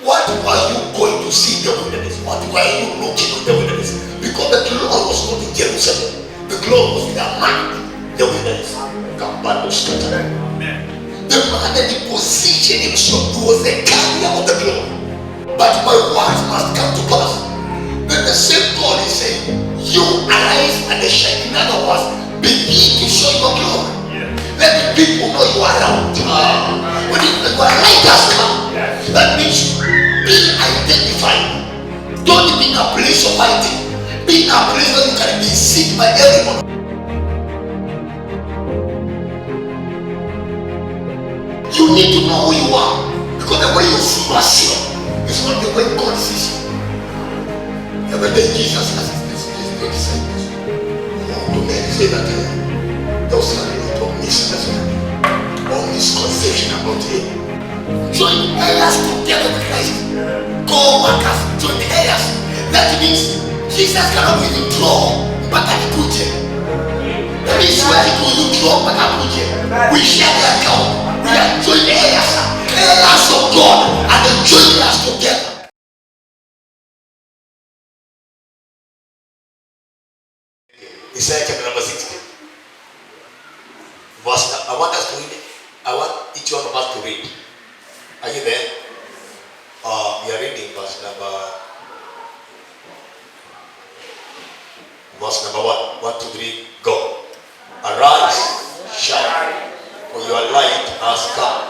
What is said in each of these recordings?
What were you going to see in the wilderness? What were you looking in the wilderness? Because the glory was not in Jerusalem. The glory was with a man in the wilderness. The man that he positioned himself, he was the carrier of the glory. But my words must come to pass. Then the same God is saying, you arise and shine. In other words, begin to show your glory. Let the people know you are around. When your light has come, that means be identified. Don't be in a place of hiding. Be in a place where you can be seen by everyone. You need to know who you are, because the way you see yourself is not the way God sees you. Every day Jesus has his disciples. Oh, many say that those are a lot of misunderstanding or misconception about him. Join heirs together with Christ. Co-workers, join heirs. That means Jesus cannot be withdrawn but at Kuje. That means where he will withdraw but at Kuje. We share the account. We are joint heirs of God, and the joint heirs together. Isaiah chapter number 60. Verse, I want us to read it. I want each one of us to read. Are you there? We are reading verse number 1. 1, 2, 3, go. Arise, shine, for your light has come,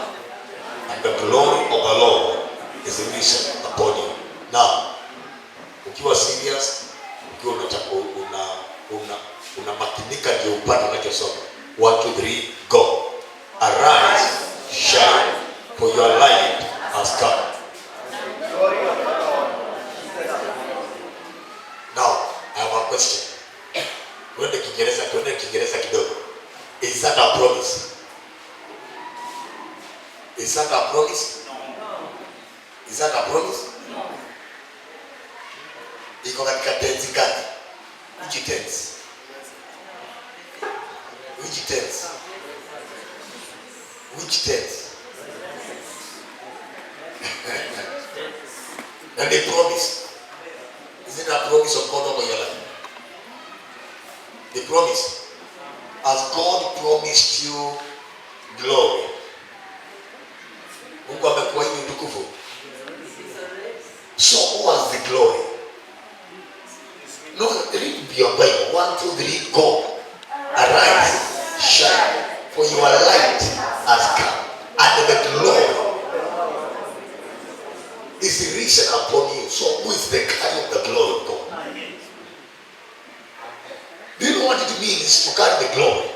and the glory of the Lord is risen upon you. Now, ukiwa serious, ukiwa unamakinika ndio upate unachosoma. 1, 2, 3, go. Arise, shine, for your light has come. Now, I have a question. Tuende Kiingereza kidogo. Is that a promise? Is that a promise? No. Is that a promise? No. Iko katika tenzi gani? Which tense? Which tense? Which tense? And the promise. Is it a promise of God over your life? The promise. Has God promised you glory? Mungu amekuahidi utukufu. So what was the glory? No, read your Bible. 1, 2, 3, go. Arise, shine, for your light has come, and the glory is risen upon you. So who is the carrier of the glory of God? Do you know what it means to carry the glory?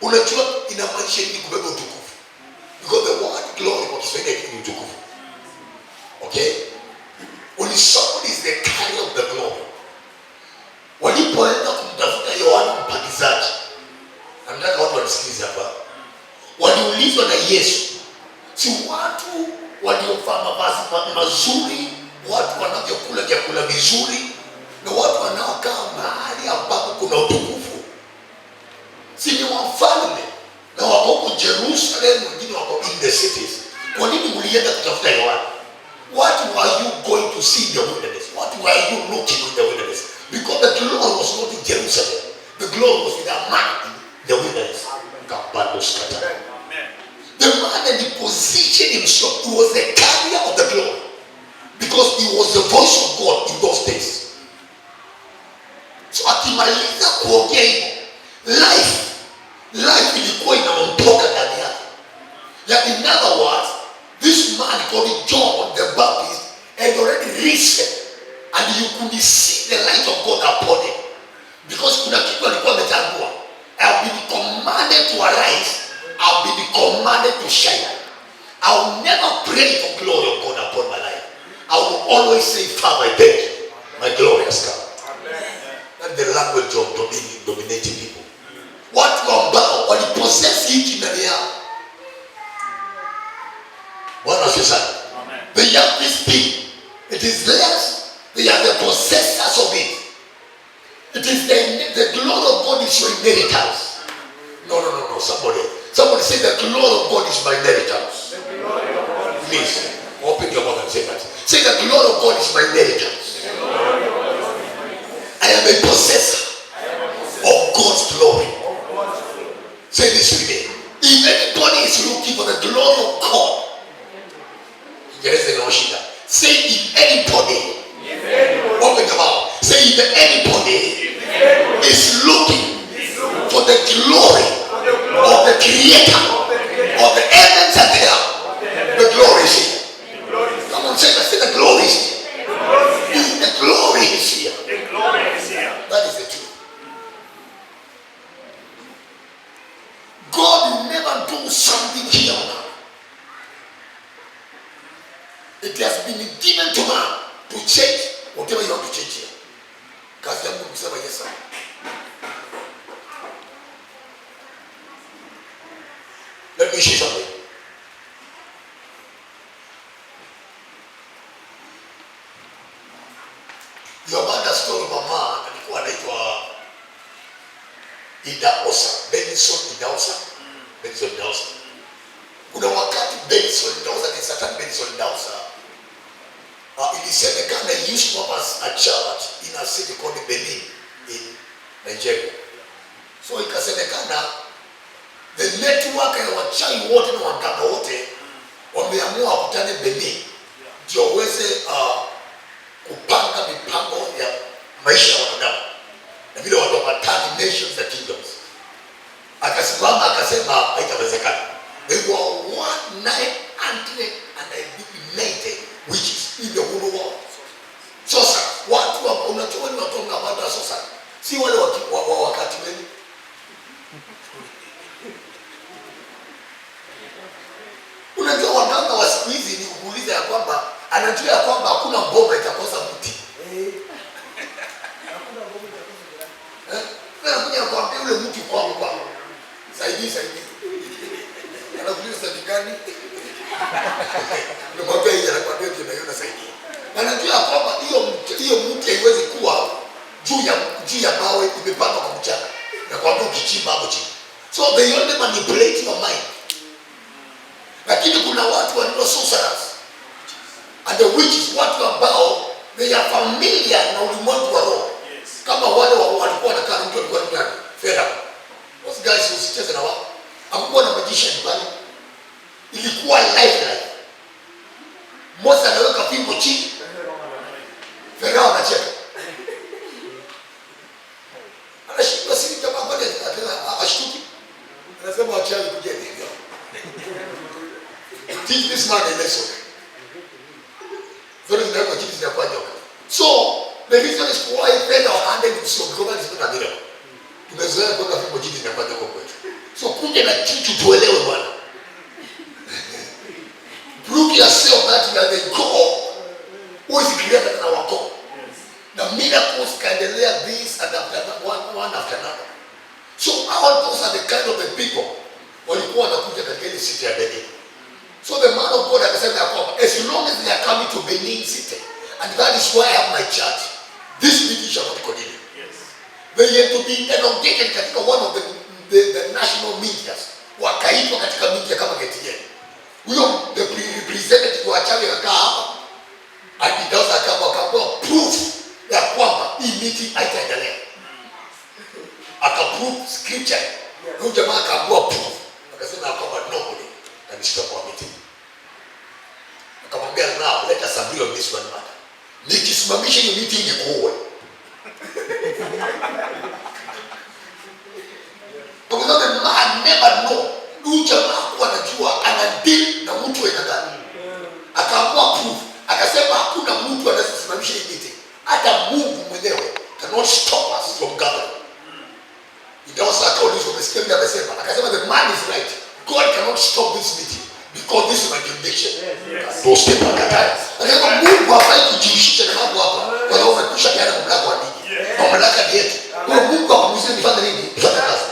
Unajua inamaanisha nini kubeba utukufu? Because the word glory kwa Kiswahili ni utukufu. Okay? When somebody is the carrier of the glory. Walipoenda kumtafuta Yohana Mbatizaji, nataka watu wanisikilize hapa. Waliulizwa na Yesu, si watu waliovaa mavazi mazuri, watu wanavyokula vyakula vizuri, na watu wanaokaa mahali ambapo kuna utukufu, si ni wafalme na wako huko Jerusalem, wengine wako in the cities. Kwa nini mlienda kutafuta Yohana? What were you going to see in the wilderness? What were you looking in the wilderness? Because the glory was not in Jerusalem. The glory was with a man in the wilderness. The man that he positioned himself, he was the carrier of the glory. Because he was the voice of God in those days. So akimaliza kuongea hivyo, life ilikuwa inamtoka ndani yake. Like in other words, this man called John the Baptist had already risen, and you could see the light of God upon him. Because kuna kitu alikuwa ametambua. I have been commanded to arise. I have been commanded to shine. I will never pray for glory of God upon my life. I will always say, Father, I thank you. My glory has come. That's the language of dominating people. Watu ambao walipossess hiki ndani yao. Bwana asifiwe sana. They have this thing. It is theirs. They are the possessors of it. It is the glory of God is your inheritance. No. Somebody say the glory of God is my inheritance. Please, open your mouth and say that. Say the glory of God is my inheritance. I am a possessor of God's glory. Say this with me. If anybody is looking for the glory of God, say if anybody, open your mouth. Say if anybody is looking for the glory of the Creator of the heavens and the earth, the glory is here. Come on, say that. Say the glory is here. The glory is here. That is the truth. God will never do something here on earth. It has been given to man to change whatever you want to change here. Kazi yangu kusema yes sir. Let me show you something. You have heard a story of a man alikuwa anaitwa Idahosa, Benson Idahosa. Kuna wakati Benson Idahosa, ni Satan Benson Idahosa, ilisemekana he used to have a church in a city called Benin in Nigeria. So ikasemekana the network ya wachawi wote na waganga wote wameamua wakutane Benin ndio waweze kupanga mipango ya maisha ya wanadamu na vile watu watani nations and kingdoms. Akasimama akasema haitawezekana. There were 1,990 witches in the whole world. Sasa watu unachua ni watu ngapata sasa. Si wale wakati wenu. Unajua waganga wa siku hizi ni kuuliza ya kwamba anajua ya kwamba hakuna bomba itakosa mti. Anakuja kuambia ule mti kwangu kwa. Saidi. Anakuuliza saidi gani? Ndio mwambie yeye anakuambia ndio naiona saidi. Anajua kwamba hiyo mti haiwezi kuwa juu ya mawe imepandwa kwa mchanga. Na kwambia ukichimba hapo chini. So they only manipulate your mind. Lakini kuna watu walio sorcerers and the witches, watu ambao they are familiar na ulimwengu wa roho. Kama wale walikuwa wanakaa na mtu alikuwa ni nani? Fera. Those guys usicheze na wao. Hakukuwa na magician pale. Ilikuwa life. Mmoja anaweka fimbo chini. Fera anacheka. Anashika siri kama pale ashtuki. Anasema wachawi kujeni hivyo. Teach this man a lesson. So the reason is why Fedha handed him so because that is not a miracle. Tumezoea kuweka fimbo chini zinafanya kwa kwetu. So kuja na kitu tuelewe bwana. Prove yourself that you are the God who is greater than our God. The miracles kaendelea this and after that, one after another. So all those are the kind of the people walikuwa wanakuja katika ile city ya Benin. So the man of God akasema ya kwamba as long as they are coming to Benin city, and that is where I have my church, this meeting shall not continue. Yes. They had to be elongated katika one of the national medias. Wakaitwa katika media kama KTN. Huyo the representative wa chama akakaa hapa. Akidaza akapewa proof ya kwamba hii meeting haitaendelea. Akaprove scripture. Huyo jamaa akapewa proof. Akasema kwamba nobody can stop our meeting. Akamwambia now let us agree on this one matter. Nikisimamisha hiyo meeting ikuwe. Because the man never know. Huyu jamaa hakuwa anajua ana deal na mtu aina gani. Akaamua proof. Akasema hakuna mtu anayesimamisha hii meeting. Hata Mungu mwenyewe cannot stop us from gathering. Ndio sasa akaulizwa umesikia vile amesema. Akasema the man is right. God cannot stop this meeting because this is my jurisdiction. Those people are kataya. Akasema Mungu hafai kujihusisha na mambo hapa. Kwa hiyo umekwisha kiana mamlaka wa dini. Mamlaka ni yetu. Kwa Mungu akamwambia nifanye nini? Nifanye kazi.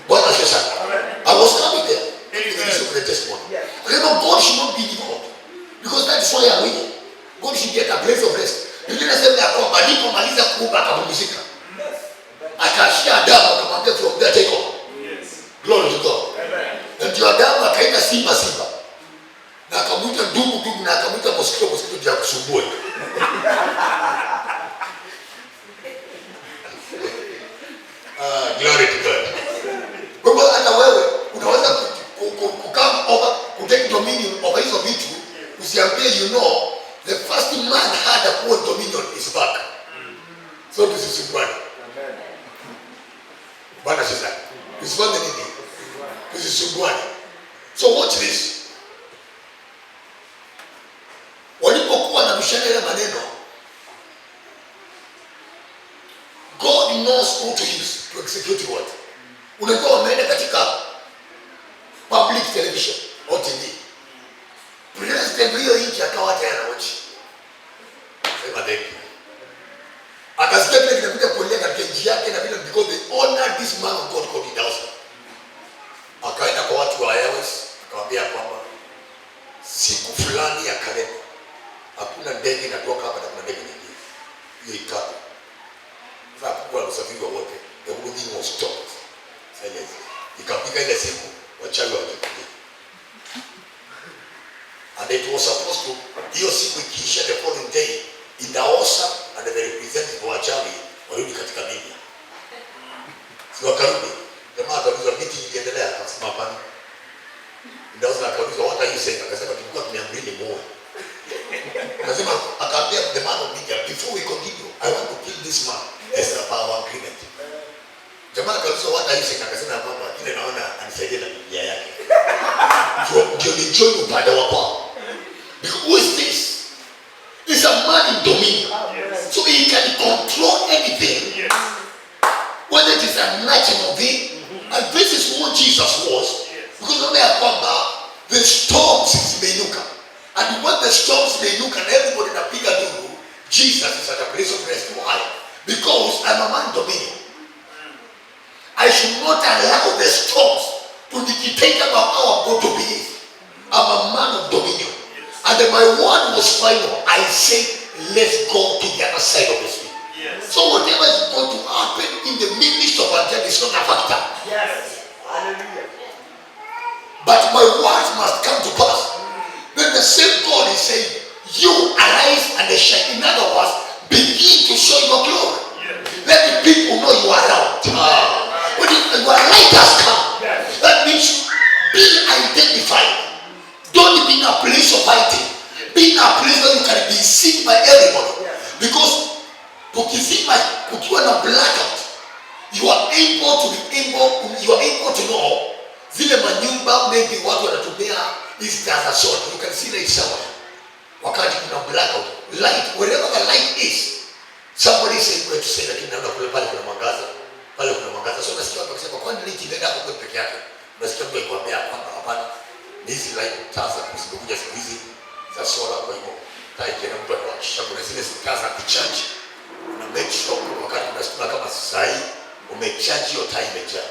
Bwana asifiwe sana. I was coming there. To listen to the testimony. Akasema God should not be involved because that is why I'm here. God should get a place of rest. Biblia inasema ya kwamba alipomaliza kuumba akapumzika. Akaashia Adamu akamwambia from there take over. Yes. Glory to God. Amen. Na ndio Adamu akaita simba na akamwita akamwita ndugu na akamwita mosquito ya kusumbua. Glory to God. Kwa hivyo hata wewe unaweza kukam over kutake dominion over hizo vitu. Usiambie the first man had a poor dominion is back. So this is one. Bwana sasa. Usifanye nini? Usisumbuane. So watch this. Walipokuwa na mishale ya maneno, God knows who to use to execute what. Unakuwa wameenda katika public television au TV. President hiyo nchi akawa tena watch. Sema thank you. Akasikia kile kinapita kuelea katika nchi yake na vile because they honor this man of God called Dawson. Akaenda kwa watu wa Airways, akamwambia kwamba siku fulani ya kalenda hakuna ndege inatoka hapa na kuna ndege nyingine. Hiyo ikapo. Sasa kwa usafiri wa wote, the whole thing was stopped. Silence. Ikapika ile siku wachawi wakakimbia. And it was supposed to, hiyo siku ikiisha the following day, Idaosa and the representative wa wachawi warudi katika media. Si wakarudi. Jamaa akauliza meeting ikiendelea, akasema hapana. Idaosa akauliza what are you saying? Akasema tulikuwa tumeamrini muue. Akasema akaambia the man of media, before we continue, I want to kill this man as a power agreement. Jamaa akauliza what are you saying? Akasema hapana, kile naona anisaidie na Biblia yake. Ndio nijoin upande wa kwao. Because who is this? He's a man in dominion. Yes. So he can control anything. Yes. Whether it is a natural thing. And this is what Jesus was. Yes. Because the storms zimeinuka. And when the storms zimeinuka and everybody napiga duru, Jesus is at a place of rest. Why? Because I'm a man dominion. I should not allow the storms to dictate about how I'm going to behave. I'm a man of dominion. And then my word was final. I said, let's go to the other side of the street. Yes. So whatever is going to happen in the midst of our journey is not a factor. Yes. Hallelujah. But my words must come to pass. Then the same God is saying, you arise and shine. In other words, begin to show your glory. Yes. Let the people know you are around. When your light has come, yes. That means be identified. Don't be in a place of hiding. Be in a place where you can be seen by everybody. Yes. Because ukiwa na blackout, you are able to know zile manyumba maybe watu wanatumia hizi taa za solar. You can see light somewhere. Wakati kuna blackout, light, wherever the light is, somebody is able to say lakini naona kule pale kuna mwangaza. Pale kuna mwangaza. So nasikia watu wakisema kwani light inaenda hapo kwa peke yake. Nasikia mtu akikwambia hapana. Hizi light taa za kusibuja siku hizi za solar, kwa hivyo taa ikienda mtu anawakisha kuna zile taa za kucharge. Una make sure wakati unastima kama sasa hii umecharge hiyo taa imejaa.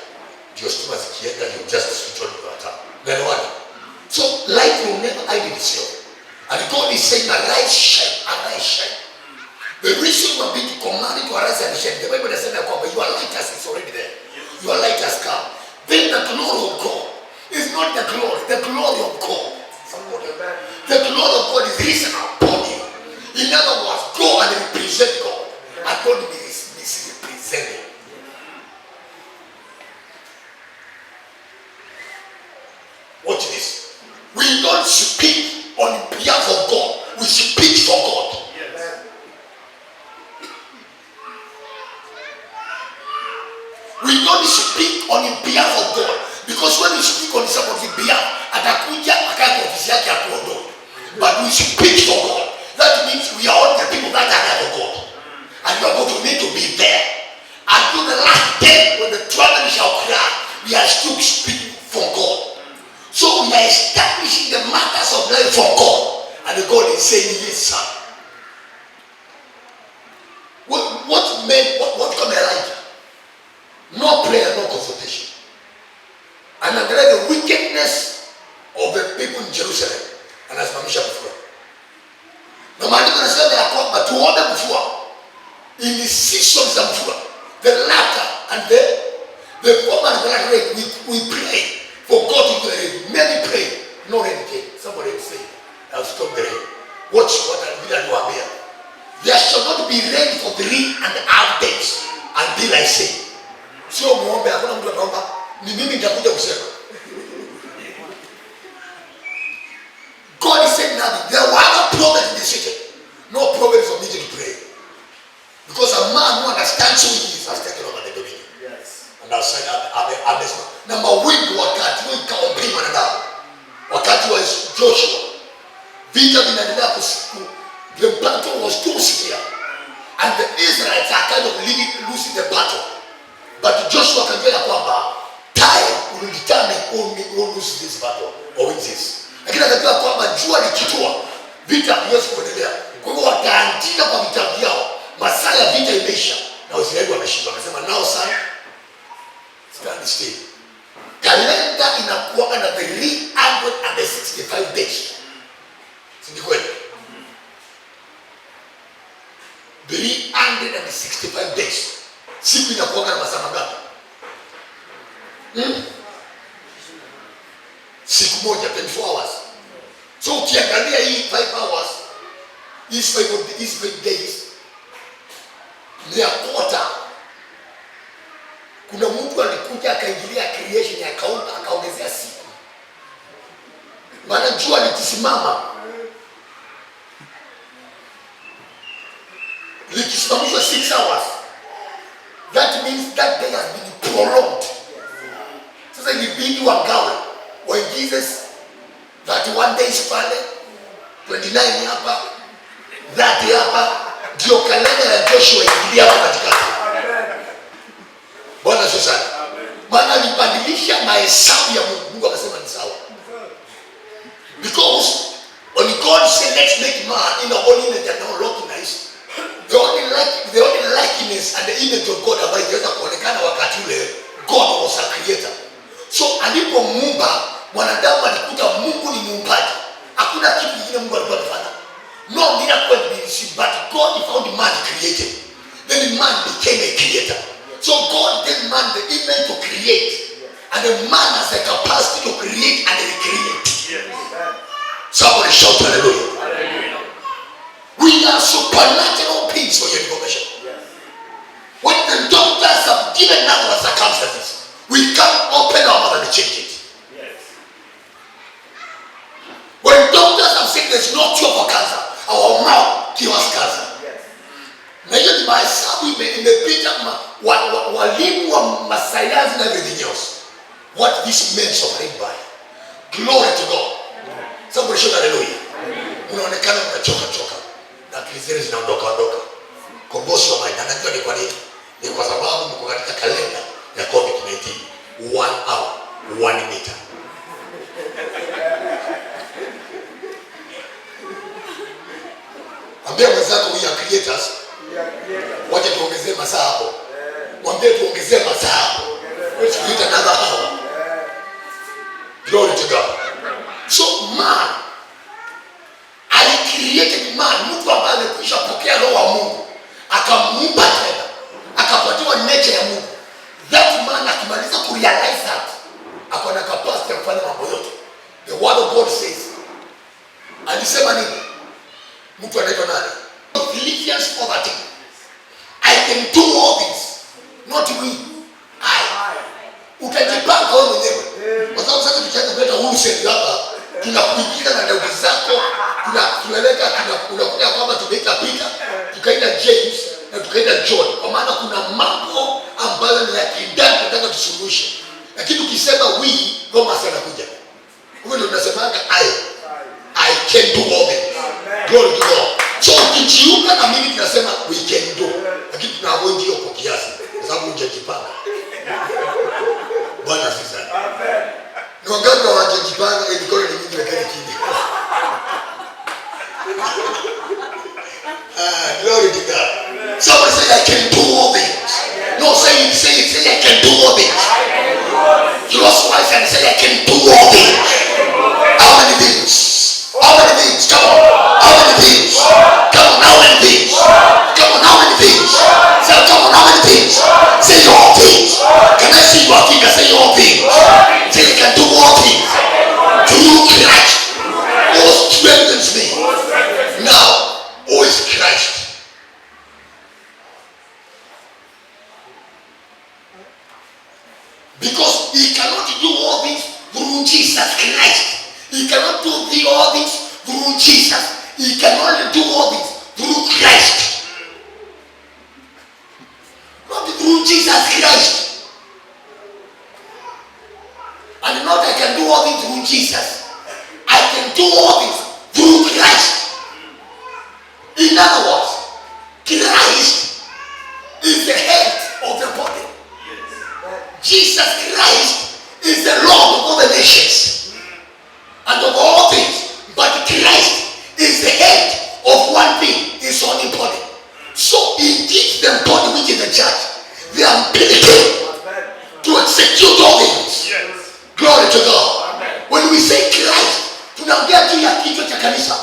Ndio stima zikienda you just switch on your taa. Then what? So light will never hide itself. And God is saying arise shine, arise shine. The reason we are being commanded to arise and shine, the Bible says that your light is already there. Your light has come. Then the glory of God is not the glory of God. The glory of God is risen upon you. In other words, go and represent God. And God is misrepresenting. Watch this. We don't speak on behalf of God. We speak for God. Yes. We don't speak on behalf of God. Because when you speak on somebody's behalf, atakuja akae kwa ofisi yake akuondoe. But we speak for God. That means we are all the people that are there for God. And you are going to need to be there. Until the last day when the trumpet shall cry, we are still speaking for God. So we are establishing the matters of life for God. And God is saying, yes, sir. What come Elijah? No prayer, no consultation. And angalia the wickedness of the people in Jerusalem. Anasimamisha mvua. Na maandiko yanasema ya kwamba tuombe mvua. In the seasons za mvua, the latter and the former and the latter rain, we pray for God to do the rain. Many pray, no rain came. Somebody say, I'll stop the rain. Watch what I do. There shall not be rain for 3.5 days until I say. Sio muombe, hakuna mtu ataomba. Ni mimi nitakuja kusema. God is saying nothing. There were other prophets in the city. No prophets for me to pray. Because a man who understands who he is has taken over the dominion. Yes. And I'll say na mawingu wakati huo ikaombea wanadamu. Wakati wa Joshua, vita vinaendelea kusiku. The battle was too severe. And the Israelites are kind of losing the battle. But Joshua akajua ya kwamba time will determine who loses this battle or wins this. Lakini akajua kwamba jua likitua, vita haviwezi kuendelea. Kwa hiyo wataandika kwa vitabu vyao, masaa ya vita imeisha na Waisraeli wameshinda. Wakasema now son, stand still. Kalenda inakuwa na 365 days. Si ni kweli? 365 days. Siku inakuwa na masaa mangapi? Siku moja 24 hours. So ukiangalia hii 5 hours, these 5 days ni a quarter. Kuna mtu alikuja akaingilia creation akaongezea siku. Maana jua likisimama, likisimamishwa 6 hours, that means that day has been prolonged. Sasa ilibidi wagawe, waingize 31 days pale, 29 hapa, 30 hapa, ndio kalenda ya Joshua ingilia hapa katikati. Bwana asifiwe sana. Maana alibadilisha mahesabu ya Mungu. Mungu akasema ni sawa. Because when God said let's make man in our own image and our likeness, the only likeness and the image of God ambayo ingeweza kuonekana wakati ule, God was a creator. So alipomuumba mwanadamu alikuta Mungu ni muumbaji. Hakuna kitu kingine Mungu alikuwa anafanya. No miracle but God found man created. Then man became a creator. So God gave man the image to create. And the man has the capacity to create and recreate. Yes. Somebody shout hallelujah. Hallelujah. We are supernatural beings for your information. Yes. When the doctors have given us our circumstances, we can't open our mouth and change it. Yes. When doctors have said there's no cure for cancer, our mouth cures cancer. Na hiyo ni mahesabu imepita walimu wa masayansi na everything else. What this men suffering by. Glory to God. Somebody shout hallelujah. Unaonekana unachoka na akili zenu zinaondoka. Kombosi wa mind. Anajua ni kwa nini? Ni kwa sababu mko katika kalenda ya COVID-19. 1 hour, 1 meter. Ambia mwenzako we are creators. Wacha tuongezee masaa hapo. Mwambie tuongezee masaa hapo. Let's create another hour. Glory to God. So man, I created man, mtu ambaye amekwisha pokea roho wa Mungu, akamuumba tena, akapatiwa nature ya Mungu. That man akimaliza kurealize that, ako na capacity ya kufanya mambo yote. The word of God says, alisema nini? Mtu anaitwa nani? Philippians 4:13. I can do all this, not we, I. Utajipanga wewe mwenyewe. Kwa sababu sasa tukianza kuleta wholesale hapa, tunakuingiza na ndugu zako, tunaleta unakuta kwamba tumeita Peter, tukaita James na tukaita John. Kwa maana kuna mambo ambayo ni ya kindani tunataka tusuluhishe. Lakini ukisema we, Roma sana kuja. Wewe ndio unasemanga I can do all this. Glory to God. So ukijiunga na mimi tunasema we can do. Lakini tunaavoid hiyo kwa kiasi kwa sababu hujajipanga. Bwana asifiwe. Amen. Ni wangapi hawajajipanga ili kwa nini nyinyi wekeni chini? Glory to God. Somebody say I can do all things. No, say I can do all things. Close your eyes and say I can do all things. How many things? How many things? Come on. How many things? Come on, how many things? Come on, how many things? Say, come on, how many things? Say all things. Can I see your finger? Say all things. Say you can do all things. Through Christ who strengthens through Jesus. He can only do all this through Christ. Not through Jesus Christ. And not I can do all this through Jesus. I can do all this through Christ. In other words, Christ is the head of the body. Jesus Christ is the Lord of all the nations and of all things. But Christ is the head of one thing, his only body. So he gives them body, which is the church, the ability to execute all things. Glory to God. When we say Christ, tunaongea juu ya kichwa cha kanisa.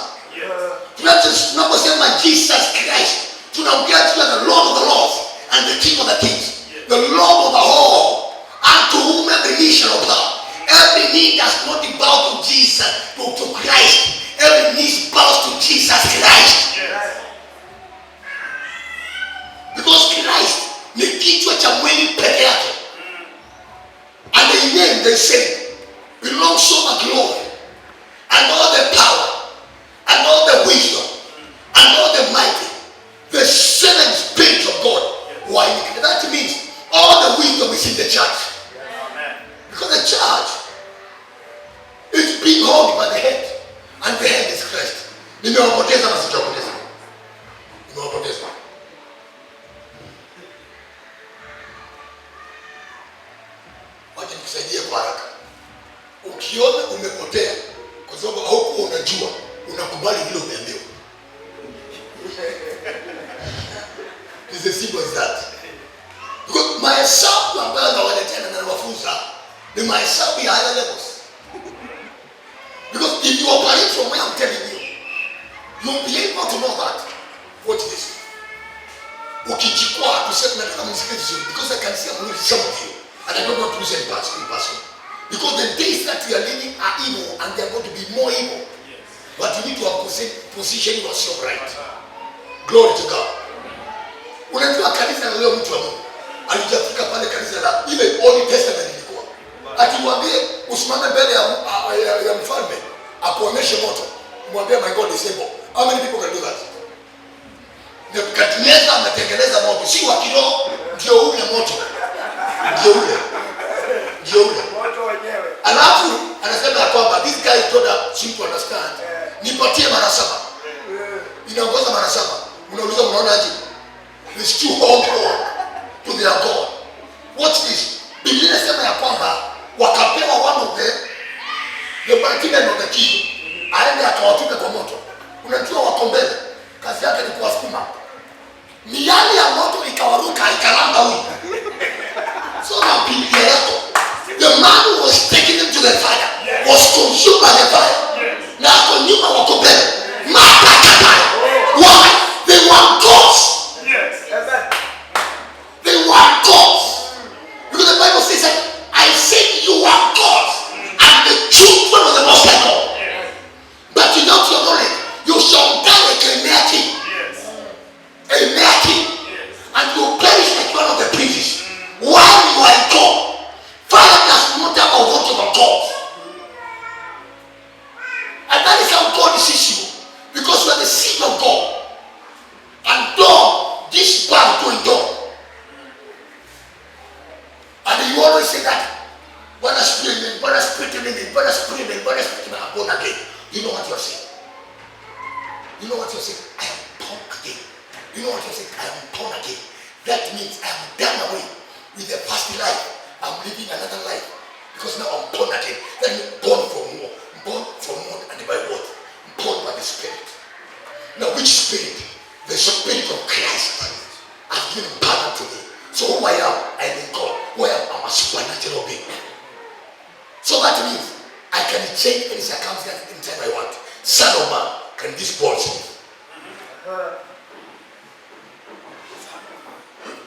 Tunaposema Jesus Christ, tunaongea juu ya the Lord of the Lords and the King of the Kings, the Lord of the whole, unto whom every knee shall bow. Every knee does not bow to Jesus, to Christ. Every knee bows to Jesus Christ. Because Christ ni kichwa cha mwili peke yake. And the name they say belongs all the glory and all the power and all the wisdom and all the mighty, the seven spirits of God. Why? That means all the wisdom is in the church. Because the church is being held by the head, and the head is Christ. Nimewapoteza na sijawapoteza. Nimewapoteza. Wacha nikusaidie kwa haraka. Ukiona umepotea kwa sababu haukuwa unajua, unakubali vile umeambiwa. It's as simple as that. Because mahesabu ambayo nawaletea na nawafunza ni mahesabu ya higher levels. Because if you operate from where I'm telling you, you'll be able to know that. Watch this. Ukijikwaa, tuseme nataka mnisikie vizuri, because I can see I'm losing some of you, and I don't want to lose any person. Because the days that we are living are evil, and they are going to be more evil. But you need to have position yourself right. Glory to God. Unajua kanisa la leo, mtu wa Mungu alijafika pale kanisa la ile Old Testament ilikuwa akimwambie usimame mbele ya mfalme akuonyeshe moto, mwambie my God is able. How many people can do that? Nebukadneza ametengeneza moto, si wa kiroho, ndio ule moto, ndio ule moto wenyewe. Alafu anasema kwamba this guy told us to understand, nipatie mara 7. Inaongoza mara 7. Unauliza mnaonaje? It's too hard to their God. Watch this. Biblia inasema ya kwamba wakapewa one of the mighty of the king, aende akawatupe kwa moto. Unajua wako mbele, kazi yake ni kuwasukuma. Miali ya moto ikawaruka ikalamba huyu. So na Biblia yako, the man who was taken into the fire was consumed by the fire. Na hapo nyuma wako mbele. Why? They were gods. They were gods. Because the Bible says that I said you are gods and the children of the Most High God. But without your knowledge, you shall die like a mere king. A mere king. And you perish like one of the princes. While you are a God, fire does not have a vote of God. And that is how God sees you. Because you are the seed of God. And dog, this bad doing dog. And you always say that, when I spirit in, when I spirit in, when I spirit in, when I spirit in, I'm born again. You know what you're saying? You know what you're saying? I am born again. You know what you're saying? I am born again. That means I am done away with the past life. I'm living another life. Because now I'm born again. That means born from more. Born from more and by what? Born by the Spirit. Now which Spirit? The Spirit of Christ has given power to me. So who I am, I am in God. Who I am, I'm a supernatural being. So that means I can change any circumstance anytime I want. Son of man, can this ball change?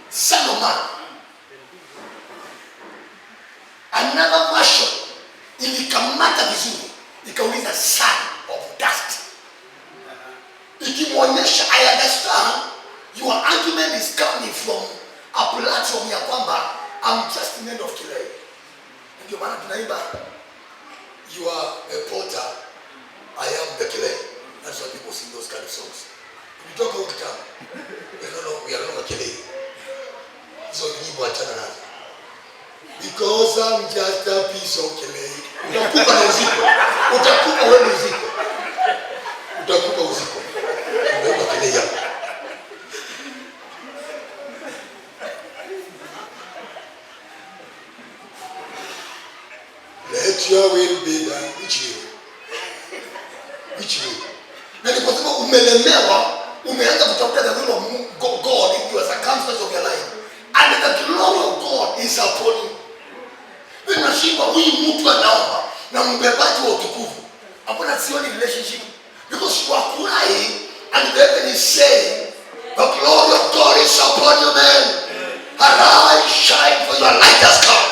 Son of man. Another version ilikamata vizuri, ikauliza son of dust. Ikimwonyesha, I understand your argument is coming from a platform ya kwamba I'm just made of clay. Ndio maana tunaimba you are a potter, I am the clay. because I'm just a piece of clay. Utakufa na uziko. Utakufa wewe uziko. Utakufa uziko. Ndio clay yako. Let your will be done. Which way? Na ni kwa sababu umelemewa, umeanza kutafuta the will of God in your circumstances of your life. And the glory of God is upon you. Unashindwa huyu mtu anaomba na mbebaji wa utukufu. Hapana, sioni relationship. Because you are crying and the heaven is saying, the glory of God is upon you, man. Arise, shine, for your light has come.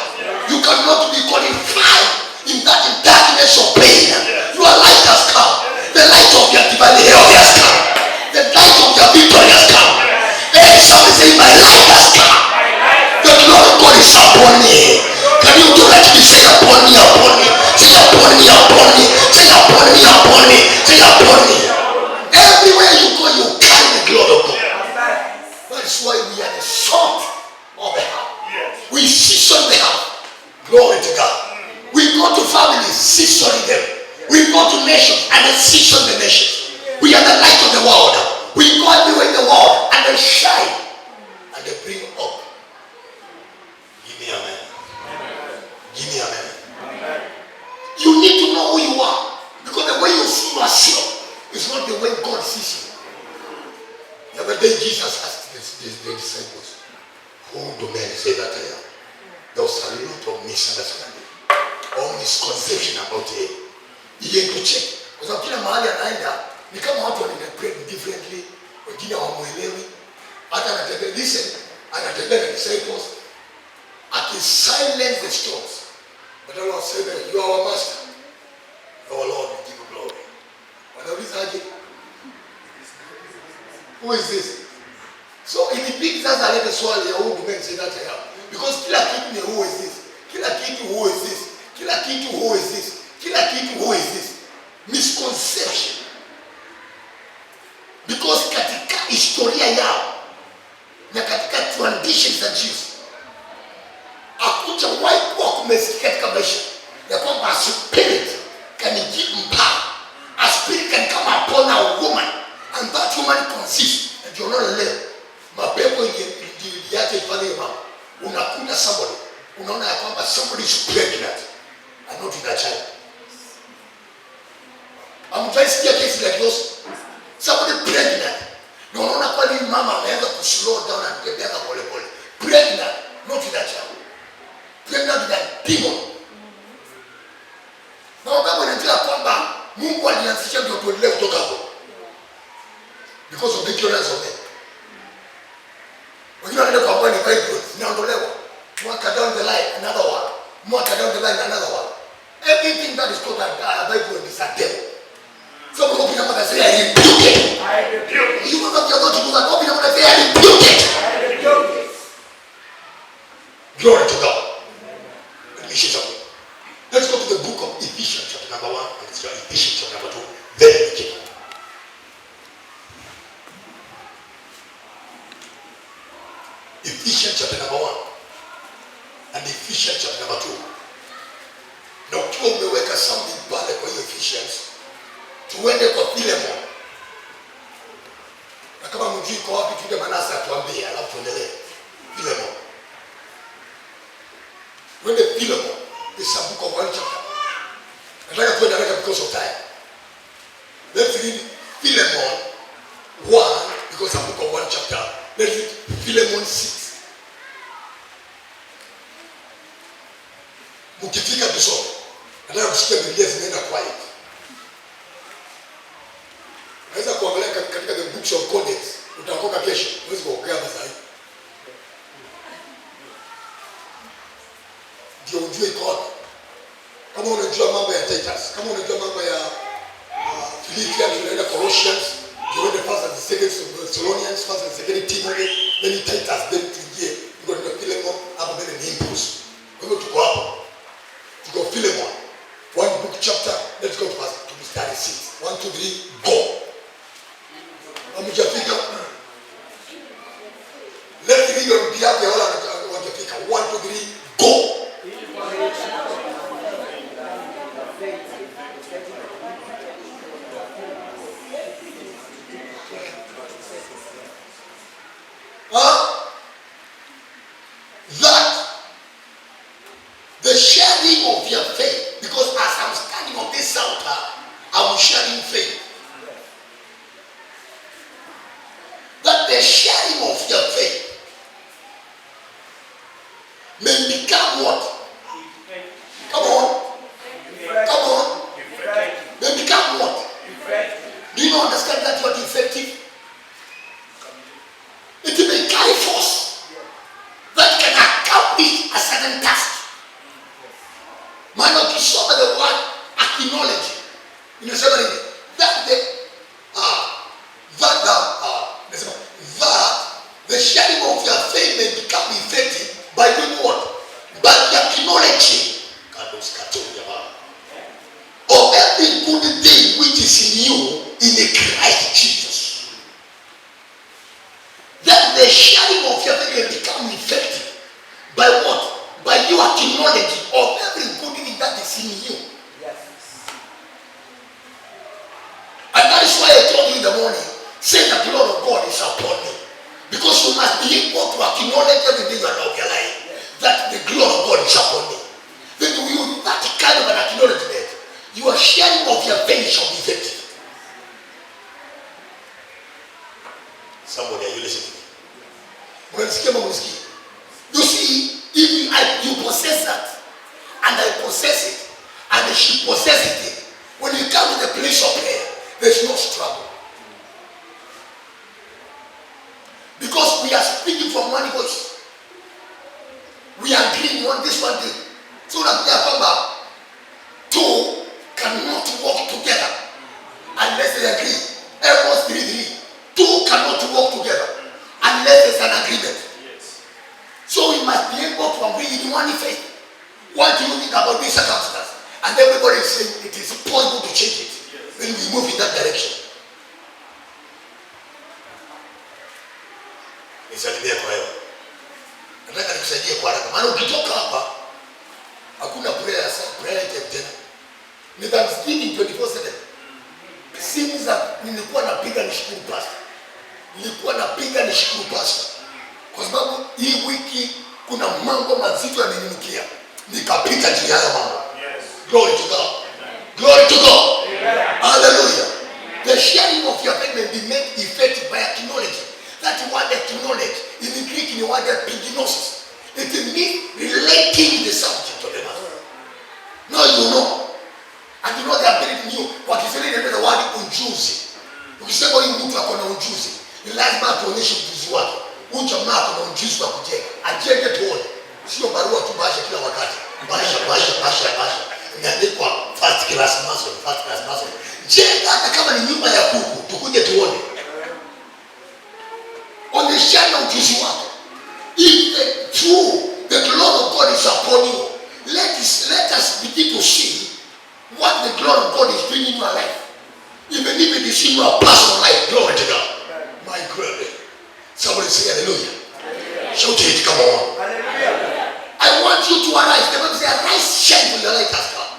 You cannot be qualified in that darkness of pain. Your light has come. The light of your divine health has come. The light of your victory has come. Hey, somebody say, my light has come. The glory of God is upon me. Can you do that? Say upon me, upon me. Say upon me, upon me. Say upon me, upon me. Say upon me. Everywhere you go, you carry the glory of God. That's why we are the salt of the house. We season the house. Glory to God. We go to families, seasoning them. We go to nations and they season the nations. We are the light of the world. We go everywhere in the world and they shine and they bring up. Give me amen. Give me amen. You need to know who you are, because the way you see yourself is not the way God sees you. The other day Jesus asked the disciples, who do men say that I am? There was a lot of misunderstanding or misconception about him. He had to check. Kwa sababu kila mahali anaenda ni kama watu wanainterpret differently, wengine hawamuelewi. Hata anatembea, listen, anatembea na disciples, silence the storms. But the Lord said, you are our master. Our Lord will give you glory. Wanaulizaje? Who is this? So in the big sense, I let the swallow ya huyu men say that I am. Because kila kitu ni who is this? Kila kitu who is this? Kila kitu who is this? Kila kitu who is this? Misconception. Because katika historia yao na katika traditions za Jews, hakujawahi kuwa kumesikika katika maisha ya kwamba a spirit can give power. A spirit can come upon a woman and that woman conceives. And you're not alone. Mapepo yake ifanye mama. Unakuta somebody, unaona ya kwamba somebody is pregnant and not with a child. Amjaisikia kesi like yours? Somebody pregnant. Na unaona kwa nini mama ameanza kuslow down and kutembea pole pole. Pregnant, not with a child. Pregnant with a demon. Na wakati unajua kwamba Mungu alianzisha ndio tuendelee kutoka hapo. Because of the ignorance of men. Wengine wanaenda kwa bwana Bible zinaondolewa. Mwaka down the line another one. Mwaka down the line another one. Everything that is called a Bible is a devil. So open up and say, I rebuke it. I rebuke it. You will not be able to do that. Open up and say, I rebuke it. I rebuke it. Glory to God. Let me show you. Let's go to the book of Ephesians chapter number 1 and Ephesians chapter number 2. Very quickly. Ephesians chapter number 1 and Ephesians chapter number 2. Na ukiwa umeweka something pale kwa hiyo Ephesians, tuende kwa Philemon. Na kama mjui kwa wapi tuende Manase atuambie, alafu tuendelee. Philemon. When the Philemon is a book of one chapter. Nataka tuende haraka because of time. Let's read Philemon 1 because a book of one chapter. Let's read Philemon 6. Mkifika tusome. Nataka kusikia Biblia zinaenda quiet. Naweza kuangalia katika the books of Codex. Utakoka kesho. Huwezi kuongea basi. Ndio ujue iko wapi. Kama unajua mambo ya Titus, kama unajua mambo ya Philippians, unaenda Colossians, you read the first and the second Thessalonians, first and second Timothy, then Titus, then tuingie. Tuko katika Philemon, hapo mbele ni impulse. Kwa hivyo tuko hapo. Tuko Philemon. One book chapter, let's go to start 6. 1, 2, 3, go. Amujafika. Let's read on behalf of all wajafika. 1, 2, 3, go. that you are defective. It may carry force that can accomplish a certain task. Maana ukisoma the word acknowledge, inasema nini? That the sharing of your faith may become effective by doing what? By acknowledging of every good thing which is in you in the Christ Jesus. That the sharing of your faith may become effective by what? By you acknowledging of every good thing that is in you. Yes. And that is why I told you in the morning, say that the Lord of God is upon me. Because you must be able to acknowledge everything you are of your life, that the glory of God is upon me. Then you that kind of an acknowledgement, your sharing of your faith shall be effective. Somebody, are you listening? You see, if you possess that, and I possess it, and she possesses it, when you come to the place of prayer, there's no struggle. Because we are speaking from one voice. We are agreeing on this one thing. So that we are talking about two cannot work together unless they agree. Amos 3:3. Two cannot work together unless there's an agreement. Yes. So we must be able to agree in one faith. What do you think about this circumstance? And everybody is saying it is possible to change it. Yes. Then we move in that direction. Nisalimie kwa hiyo. Nataka nikusaidie kwa haraka. Maana ukitoka hapa hakuna prayer tena. Ni Thanksgiving 24/7. Simu za nilikuwa napiga nishukuru pastor. Kwa sababu hii wiki kuna mambo mazito yameninukia. Nikapita juu ya mambo. Yes. Glory to God. Glory to God. Yeah. Hallelujah. The sharing of your faith may be made effective by acknowledging. That word acknowledge in the Greek in the word epignosis. It means relating the subject of the matter. Now you know. And you know they are very new. Wakisema the word ujuzi. Ukisema huyu mtu ako na ujuzi, ni lazima atuonyeshe ujuzi wake. Huyu jamaa ako na ujuzi wa kujenga. Ajenge tuone. Sio barua tu basha kila wakati. Basha. Imeandikwa first class mason. Jenga hata kama ni nyumba ya kuku, tukuje tuone. Onyeshana ujuzi wako. If the glory of God is upon you, let us begin to see what the glory of God is doing in your life. Even if it is in your personal life, glory to God. My God. Somebody say hallelujah. Hallelujah. Shout it, come on. Hallelujah. I want you to arise. The Bible says, arise, shine, for your light has come.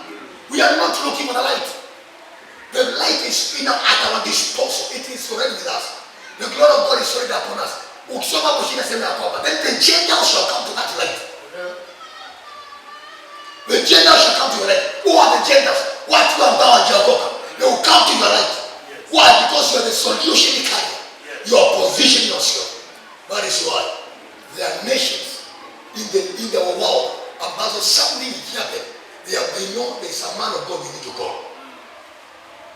We are not looking for the light. The light is at our disposal. It is already with us. The glory of God is already upon us. Then the Gentiles shall come to that light. The Gentiles shall come to your light. Who are the Gentiles? What you are bound to. They will come to your light. Yes. Why? Because you are the solution you carry. Yes. You are positioning yourself. That is why there are nations in the world about something happened. They know there is a man of God we need to call.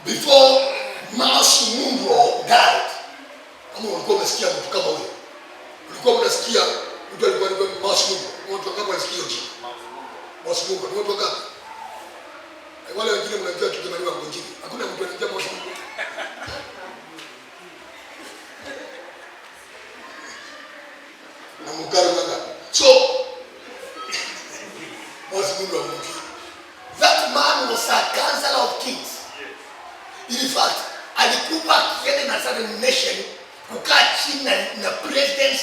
Before Mars Mungo died, kama ulikuwa umesikia mtu kama huyo, ulikuwa unasikia mtu alikuwa Mars Mungo, mtu kama unasikia hiyo Mars Mungo, ni watu wangapi? Wale wengine mnajua tukimaliwa kunjini. Hakuna mtu anajua Mars Mungo. Na mugaro nganga. So Mars Mungo mtu. That man was a counselor of kings. In fact, alikuwa akienda na certain nation kukaa chini na presidents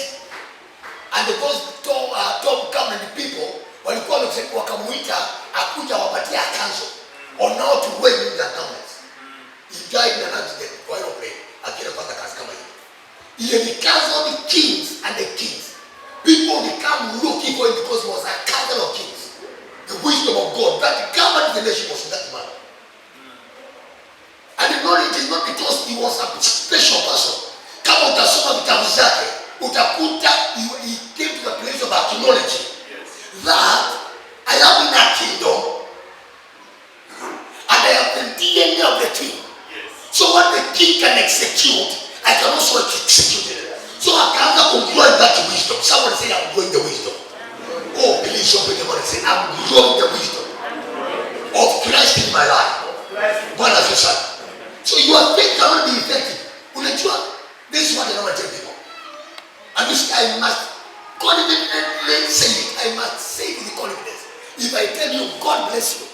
and those top government people walikuwa wakamuita akuja wapatia counsel on how to weigh in their governments. He died in an accident kwa aeroplane akienda kufanya kazi kama hiyo. He became the kings and the kings. People become looking for him because he was a counsel of kings. The wisdom of God that governed the nation was in that man. And the knowledge is not because he was a special person. Kama utasoma vitabu zake, utakuta he came to the place of acknowledging that I am in a kingdom and I have the DNA of the king. Yes. So what the king can execute, I can also execute it. So akaanza kugrow in that wisdom. Someone say, I'm growing the wisdom. Oh, please open your mouth and say, I'm growing the wisdom of Christ in my life. Bwana Yesu. So your faith cannot be effective. Unajua, this is what I normally tell people. And you say, I must confidently say it. I must say it with confidence. If I tell you, God bless you,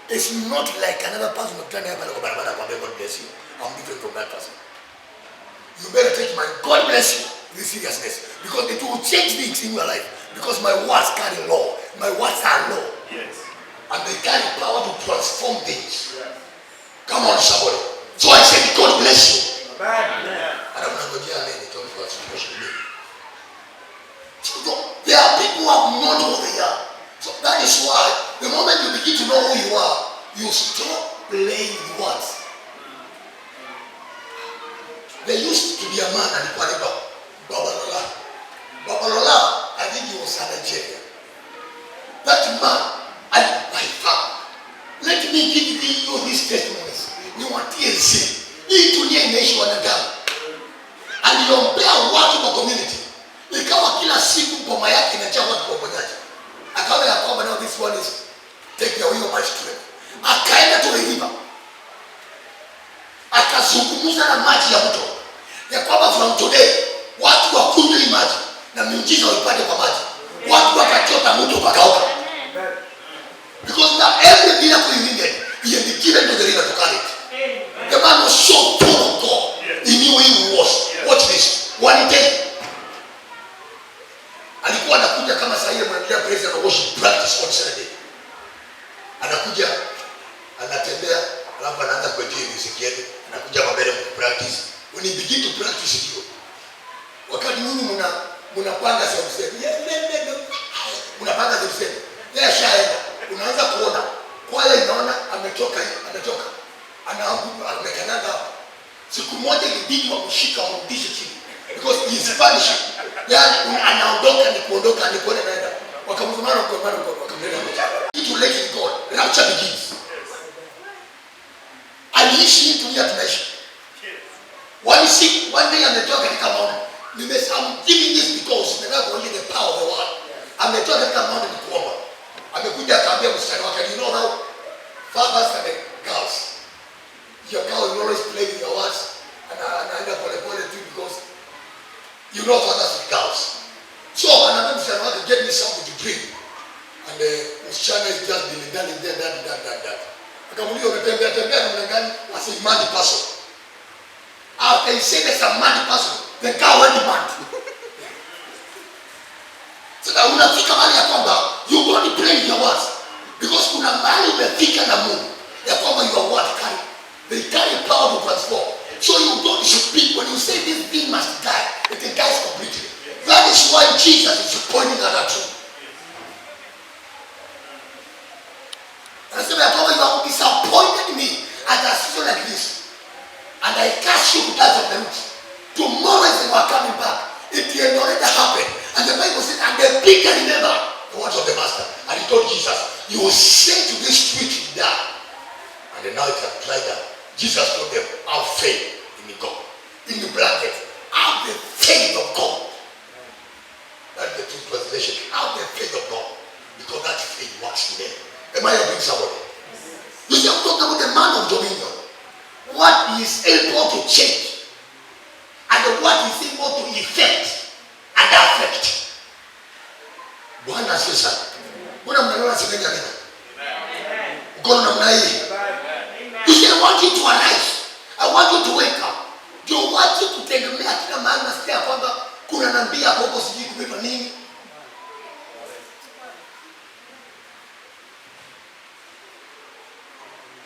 it's not like another person who turn up and go, God bless you. I'm different from that person. You better take my God bless you with seriousness, because it will change things in your life. Because my words carry law. My words are law. Yes. And they carry power to transform things. Yes. Come on, somebody. So I said, God bless you. Amen. I don't know what you're talking about situation. So there are people who have known who they are. So that is why the moment you begin to know who you are, you stop playing with words. There used to be a man and Babalola. Babalola, I think he was a Nigerian. That man, I found. Let me give you these testimonies. You want TNC. Hii dunia inaishi wanadamu. Aliombea watu kwa community. Ikawa kila siku ngoma yake inajaa watu kwa uponyaji. Akawa ya kwamba now this one is take away my strength. Akaenda to the river. Akazungumza na maji ya mto. Ya kwamba from today watu wakunywe maji na miujiza waipate kwa maji. Watu wakachota mto pakauka. Because now every miracle you needed, he had been given to the river to carry it. The man was so full of God. He knew who he was. Watch this. One day, alikuwa anakuja kama saa ile mnaendelea praise and worship practice on Sunday. Anakuja, anatembea, alafu anaanza kuenjoy music yake, anakuja mbele practice. When he begin to practice hiyo, wakati nyinyi mnapanga sehemu, mnapanga sehemu, yeye shaenda, unaanza kuona kwale inaona ametoka, amekanyaga. Siku moja ilibidi wamshika wamrudishe chini because he is Spanish. Yani anaondoka ni kuondoka ni kuona naenda. Wakamzumana wakamleta mmoja. To let it go. Rapture begins. Aliishi dunia tunaishi. One day ametoka katika maono. I'm giving this because the God only the power of the world. Ametoka katika maono ni kuomba. Amekuja akaambia msichana wake, you know how fathers and girls. Your girl will always play with your words and anaenda pole too because you know fathers with girls. So anaambia msichana wake, get me something to drink. And msichana is just dealing that. Akamuuliza umetembea namna gani? As a mad person. After he said there's a mad person, the girl went mad. So that unafika mahali ya kwamba you go to play your words because kuna mahali umefika na Mungu ya kwamba your word they carry power to transform. So you don't speak when you say this thing must die, it dies completely. That is why Jesus is pointing at that truth. Anasema ya kwamba you have disappointed me at a season like this, and I cast you to die from the roots. Tomorrow is when we are coming back. It had already happened. And the Bible says, and the king can remember the words of the master. And he told Jesus, you will say to this tree to die. And then now it has dried up. Jesus told them, have faith in God. In the blanket, have the faith of God. That's the true translation. Have the faith of God. Because that faith works in them. Am I helping somebody? You see, I'm talking about the man of dominion. What he is able to change. And what he is able to effect and affect. Bwana asifiwe sana. Mbona mnaona semeni amina? Uko namna hii. You say I want you to arise. I want you to wake up. Do you want you to tegemea kila mahali nasikia kwamba kuna nabii hapo huko sijui kumeva nini?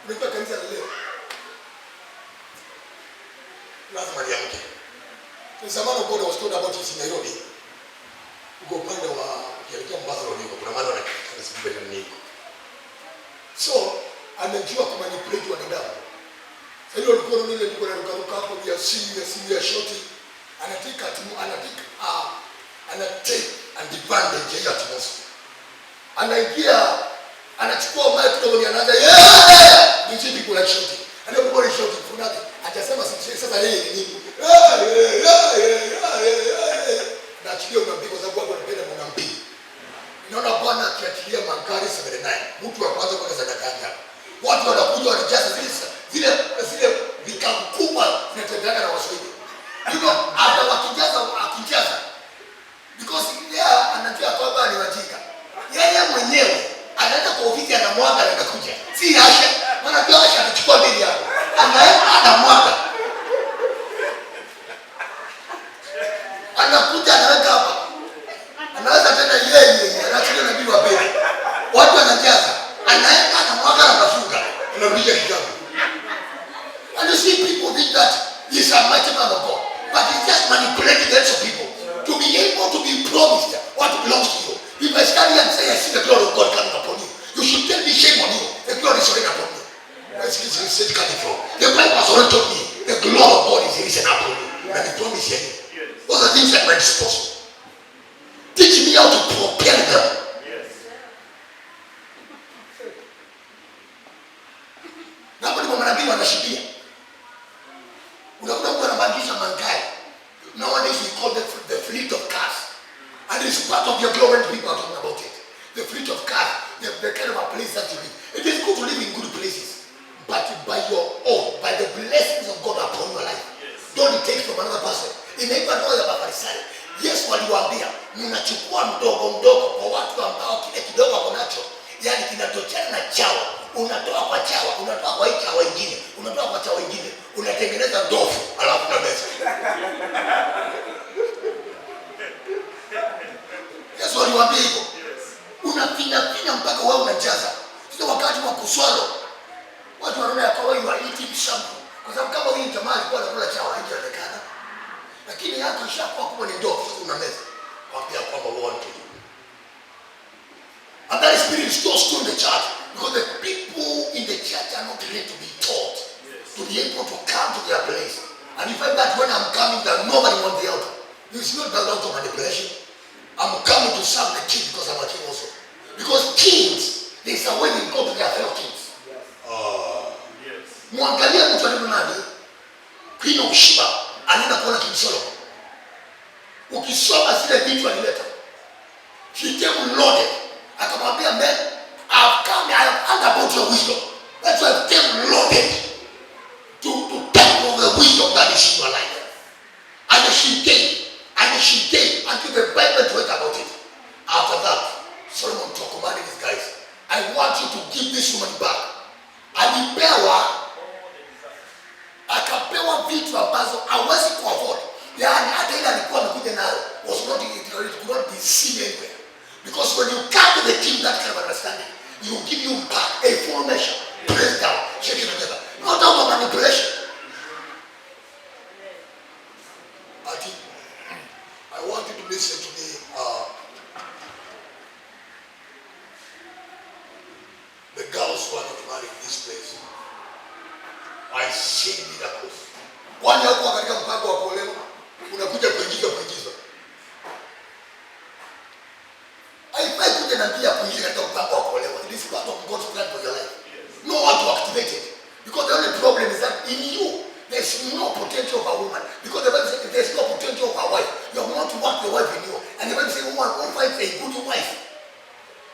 Unajua kanisa leo. Lazima liamke. Zamani uko was told about this in Nairobi. Uko upande wa kielekea Mombasa ndio kuna maana wanasikia nini. So, anajua kama ni plate wanadamu. Sasa hiyo alikuwa nile ndio anaruka hapo vya simu ya shoti. Anataka advantage ya atmosphere. Anaingia anachukua microphone anaanza yeah! These people are shouting. And everybody shouting for nothing. And hajasema sasa yeye ni nini. Na achilia unampiga kwa sababu watu wanapenda unampiga. Naona Bwana akiachilia Makari 79. Mtu wa kwanza kwa sadaka yake. Watu wanakuja wanajaza zile vikapu kubwa vinatendana na Waswahili. Hata akijaza because yeye anajua kwamba ni wajinga. Yeye mwenyewe anaenda kwa ofisi anamwaga na anakuja. Si Asha, maana Asha anachukua deni hapo. Anamwaga. Anakuja anaweka hapa. Anaweza tena yeye anachukulia nabii wa pili. Watu wanajaza. Anaenda anamwaga na anafunga. Anarudisha kitabu. And you see people think that he's a mighty man of God. But he's just manipulating the heads of people to be able to be promised what belongs to you. If I stand here and say I see the glory of God coming upon you, you should tell me shame on you. The glory is already upon you. Where's it coming from? The Bible has already told me the glory of God is risen upon you. And the promise here. Those are things at my disposal. Teach me how to prepare them. Na hapo ndipo manabii wanashikia. Unakuta mtu anabadilisha mangai. Nowadays we call the fleet of cars. And it's part of your glory people are talking about it. The fleet of cars, the kind of a place that you live. It is good to live in good places. But by your own, by the blessings of God upon your life. Don't take from another person. Imeipa ndoa ya Mafarisayo. Yesu aliwaambia, mnachukua mdogo kwa watu ambao kile kidogo wako nacho. Yaani kinatochana na chawa. Unatoa kwa chawa, unatoa kwa chawa wengine, unatoa kwa chawa wengine. Unatengeneza ndofu alafu na meza. Yesu aliwaambia hivyo. Unafinya mpaka wewe unajaza. Sio wakati wa kuswalo. Watu wanaona kwa you are eating something. Kwa sababu kama huyu jamaa alikuwa anakula chawa hajaonekana. Lakini yako ishakuwa kubwa ni ndofu sasa una meza. Waambia kwamba want to you. And that spirit is so strong in the church because the people in the church are not ready to be taught, to be able to come to their place. And you find that when I'm coming, that nobody wants the altar. It's not that out of manipulation. I'm coming to serve the king because I'm a king also. Because kings, there's a way they go to their fellow kings. Mwangalia mtu alivyo nani? Queen of Sheba anaenda kuona King Solomon. Ukisoma zile vitu alileta. He came loaded. Akamwambia man, I've come, I have heard about your wisdom. That's why I came loaded to take all the wisdom that is in your life. And she gave until the Bible wrote about it. After that, Solomon commanded his guys, I want you to give this woman back. Akapewa vitu ambazo hawezi kuafford. Yaani hata ile alikuwa amekuja nayo was not it could not be seen anywhere. Because when you come to the king that kind of understanding, he will give you back a full measure, press down, shake it together. Not out of manipulation. I want you to listen to me. The girls who are not married in this place, I see miracles. Wani hapo katika mpango wa kuolewa, unakuja kuingiza. Haifai kuja na pia kuingiza katika mpango wa kuolewa. It is part of God's plan for your life. No one to activate it. Because the only problem is that in you, there's no potential of a woman. Because the Bible says there's no potential of a wife. You want to work the wife in you. And the Bible says woman won't find a good wife.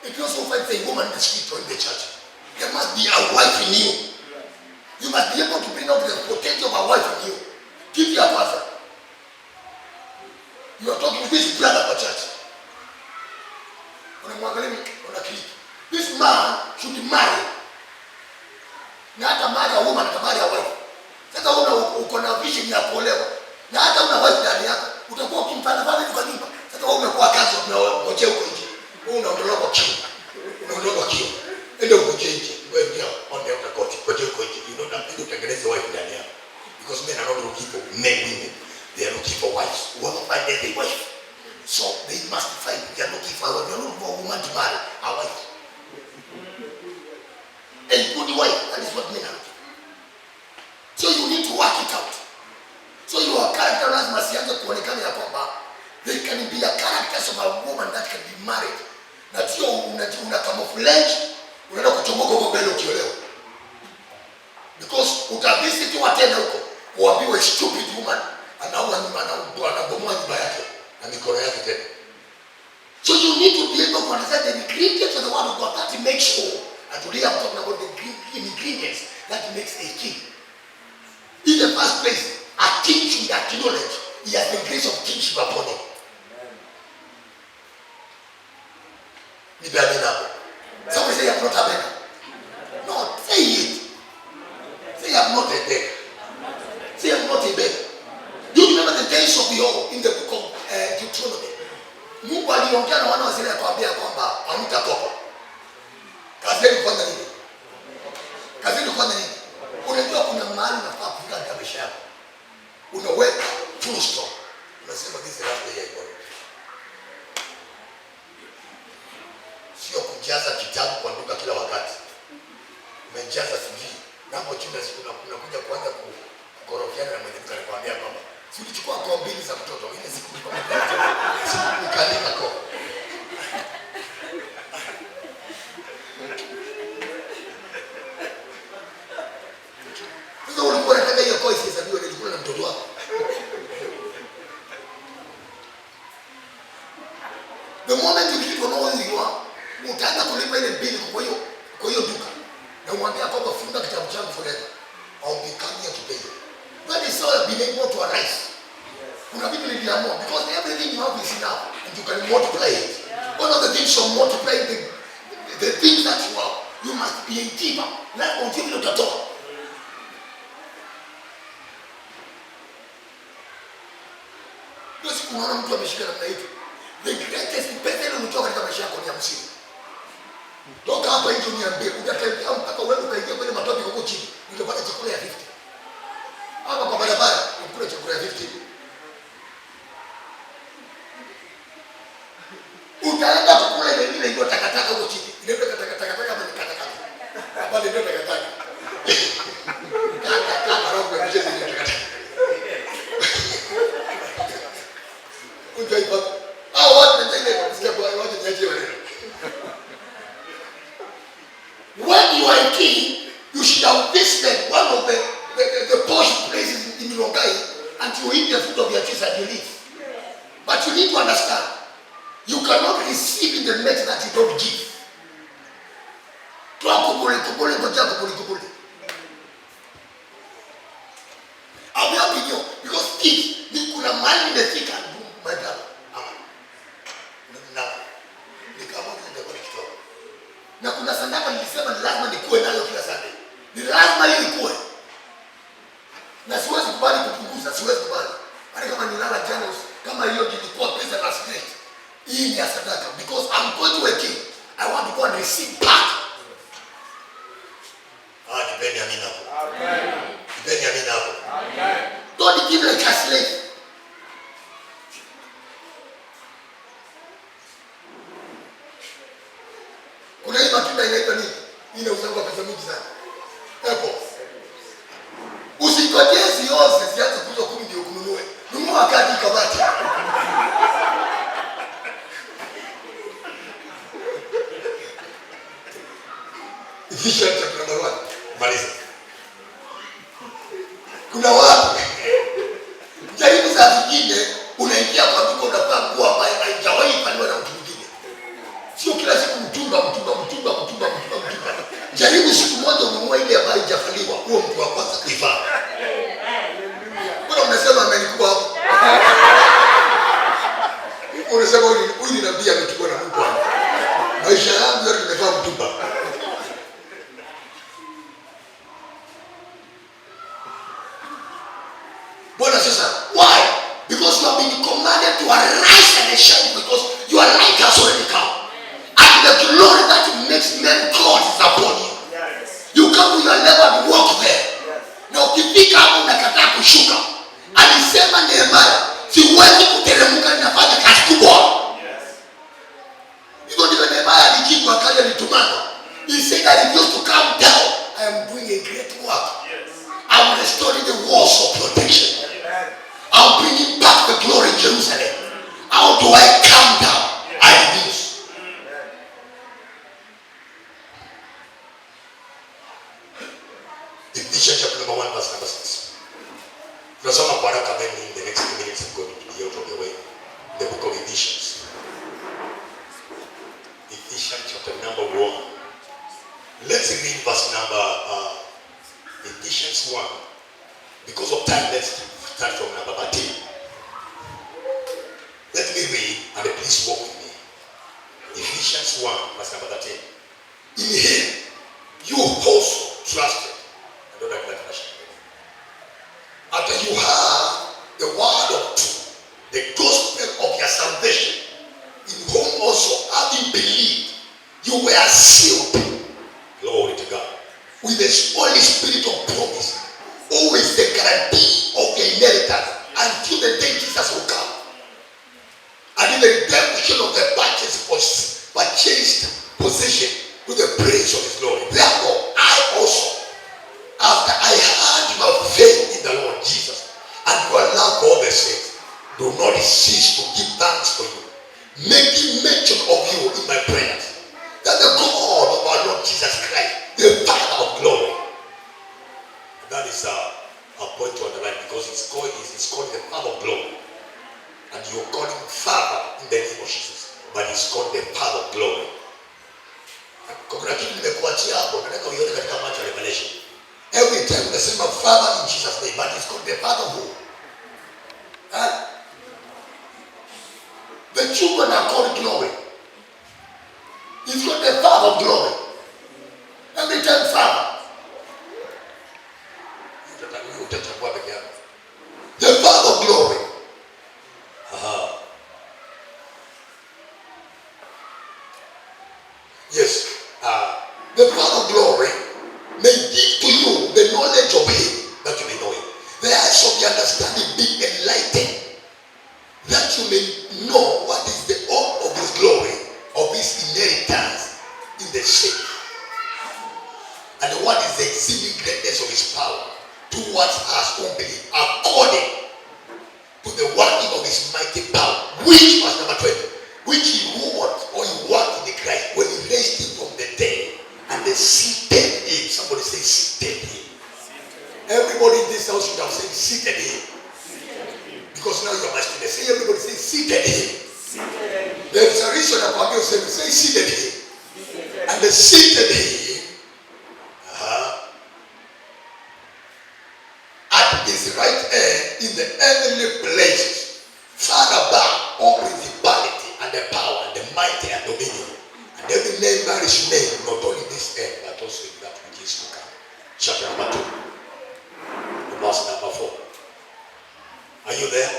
It also finds a woman in the street or in the church. There must be a wife in you. You must be able to bring out the potential of a wife in you. Give your father. You are talking to this brother for church. This man should marry. Na hata marry a woman, hata marry a wife. Sasa uko na vision ya kuolewa. Na hata una wife ndani yako, utakuwa ukimpanda pale kwa nyumba. Sasa wewe umekuwa kazi unangojea huko nje. Wewe unaondoka kwa kiu. Ndio ngoje nje. Wewe ndio on the outer court. Ngoje huko nje. You know that you tengeneze wife ndani yako. Because men are not looking for men, women. They are looking for wives. Whoever find them, they wife. So they must find. They are looking for a wife. They are looking for a woman to marry. A wife. A good wife. That is what men are looking for. So you need to work it out. So your character must have kuonekana ya kwamba there can be a character of a woman that can be married. Na sio una camouflage, unaenda kuchomoka huko mbele ukiolewa. Because utavisit tu tena huko. Uambiwe stupid woman anaua nyumba, anabomoa nyumba yake na mikono yake tena. So you need to be able to understand the ingredients of the word of God that makes whole. And today I'm talking about the ingredients that makes a king. In the first place, a king should acknowledge he has the grace of kingship upon him. Somebody say, I'm not a beggar. No, say it. Say, I'm not a beggar. Say, I'm not a beggar. Do you remember the days of the old in the book of Deuteronomy? Mungu aliongea na wana wa Israeli akawaambia kwamba hamtakopa. Kazi yenu kwanza nini? Kazi yenu kwanza nini? Unajua kuna mahali nafaa kufika katika maisha yako. Unaweka full stop. Unasema this is the last day I go. Sio kujaza kitabu kwa duka kila wakati. Umejaza CV. Napo chunda siku unakuja kuanza kukorofiana na mwenye duka anakuambia kwamba si ulichukua kwa mbili za mtoto ile siku nikalika kwa. Sasa ulikuwa unataka hiyo kwa isihesabiwe nilikuwa na mtoto wako. The moment you get to know who you are, utaanza kulipa ile bili kwa hiyo duka. Na umwambia kwamba funga kitabu changu forever. I'll be coming here to pay you. That is how I've been able to arise. Kuna vitu niliamua because everything you have is enough and you can multiply it. One of the things of multiplying the things that you have, you must be a giver. Lazima ujibu utatoa. Ndio siku unaona mtu ameshika namna hiyo. The greatest pesa ile unatoka katika maisha yako ni 50. Toka hapa nje niambie, utatembea mpaka wewe ukaingia kwenye matope huko chini. Utapata chakula ya 50. Hapa kwa barabara, ukule chakula ya 50. Utaenda kukula ile ile hiyo takataka huko chini. Ile takataka kama ni takataka. Hapa ndio takataka. Takataka roho ya mchezo ni takataka. Unajua hapo. Watu wengine wanasikia kwa watu nyaje wale. When you are a king, you should have visited one of the posh places in Rongai and you eat the food of your kids and you leave. But you need to understand, you cannot receive in the net that you don't give. I'll be helping you because if you could have money in the thick and boom, my brother. Na kuna sadaka nilisema ni lazima nikuwe nayo kila Sunday. Ni lazima hiyo ikuwe. Na siwezi kubali kupunguza, siwezi kubali. Hata kama nilala jana kama hiyo ilikuwa pesa na straight. Hii ni sadaka because I'm going to a king. I want to go and receive back. Depende amina hapo. Amen. Depende amina hapo. Amen. Don't give like a slave. Kuna hii matunda inaitwa nini? Ina uzao pesa mingi sana. Hapo. Usikojee zioze zianze kuuzwa 10 ndio kununue. Nunua wakati kabati. Ephesians chapter 1. Maliza. Kuna watu jaribu saa zingine unaingia kwa duka unavaa nguo ambayo haijawahi fanywa na mtu mwingine. Sio kila siku mtumba. Jaribu siku moja ununue ile ambayo haijafaliwa, huo mtu wa kwanza kuivaa. Mbona mnasema amenikuwa hapo? Unasema huyu ni nabii ametukua na Mungu wangu. Maisha yangu yote nimevaa mtumba. Bwana sasa, why? Because you have been commanded to arise and shine because your light has already come. And the glory that makes men God is upon you. Yes. You come to your level and walk there. Yes. Na ukifika hapo unakataa kushuka. Alisema Nehemia, siwezi kuteremka ninafanya kazi kubwa. Yes. Hivyo ndivyo Nehemia alijibu akaja alitumana. He said I refuse to come down. I am doing a great work. Yes. I am restoring the walls of protection. I am bringing back the glory in Jerusalem. How do I come down? I refuse. Ephesians chapter 1 verse number 6. from number 13. Let me read and please walk with me. Ephesians 1 verse number 13. In him you also trusted. I don't like that version. After you heard the word of truth, the gospel of your salvation, in whom also having believed, you were sealed. Glory to God. With the Holy Spirit of promise, who is the guarantee of the inheritance until the day Jesus will come. And in the redemption of the purchased possession to the praise of his glory. Therefore, I also, after I heard your faith in the Lord Jesus and your love for all the saints, do not cease to give thanks for you, making mention of you in my prayers, that the God of our Lord Jesus Christ, the Father of glory. And that is a point to underline, because it's called the Father of glory. And you call him Father in the name of Jesus, but it's called the Father of glory. Kuna kitu nimekuachia hapo, nataka uione katika macho ya Revelation. Every time unasema Father in Jesus name, but it's called the Father who? The children are called glory. It's called the Father of glory. Every time Father. The Father of glory. Yes. The Father of glory may give to you the knowledge of him, that you may know him. The eyes of your understanding be enlightened, that you may know what is the hope of his glory, of his inheritance in the saints, and what is the exceeding greatness of his power towards us who believe, according to the working of his mighty power, which was number 20, which he worked in the Christ when he raised him from the dead and they seated him. Somebody say seated him. Everybody in this house should have said seated him. Because now you are my student. Say everybody say seated him. There is a reason about you say seated him. And they seated him at his right hand in the heavenly places, far above all principality and the power and the mighty and dominion, and every name that is named, not only this earth, but also in that which is to come. Chapter number 2, verse number 4. Are you there?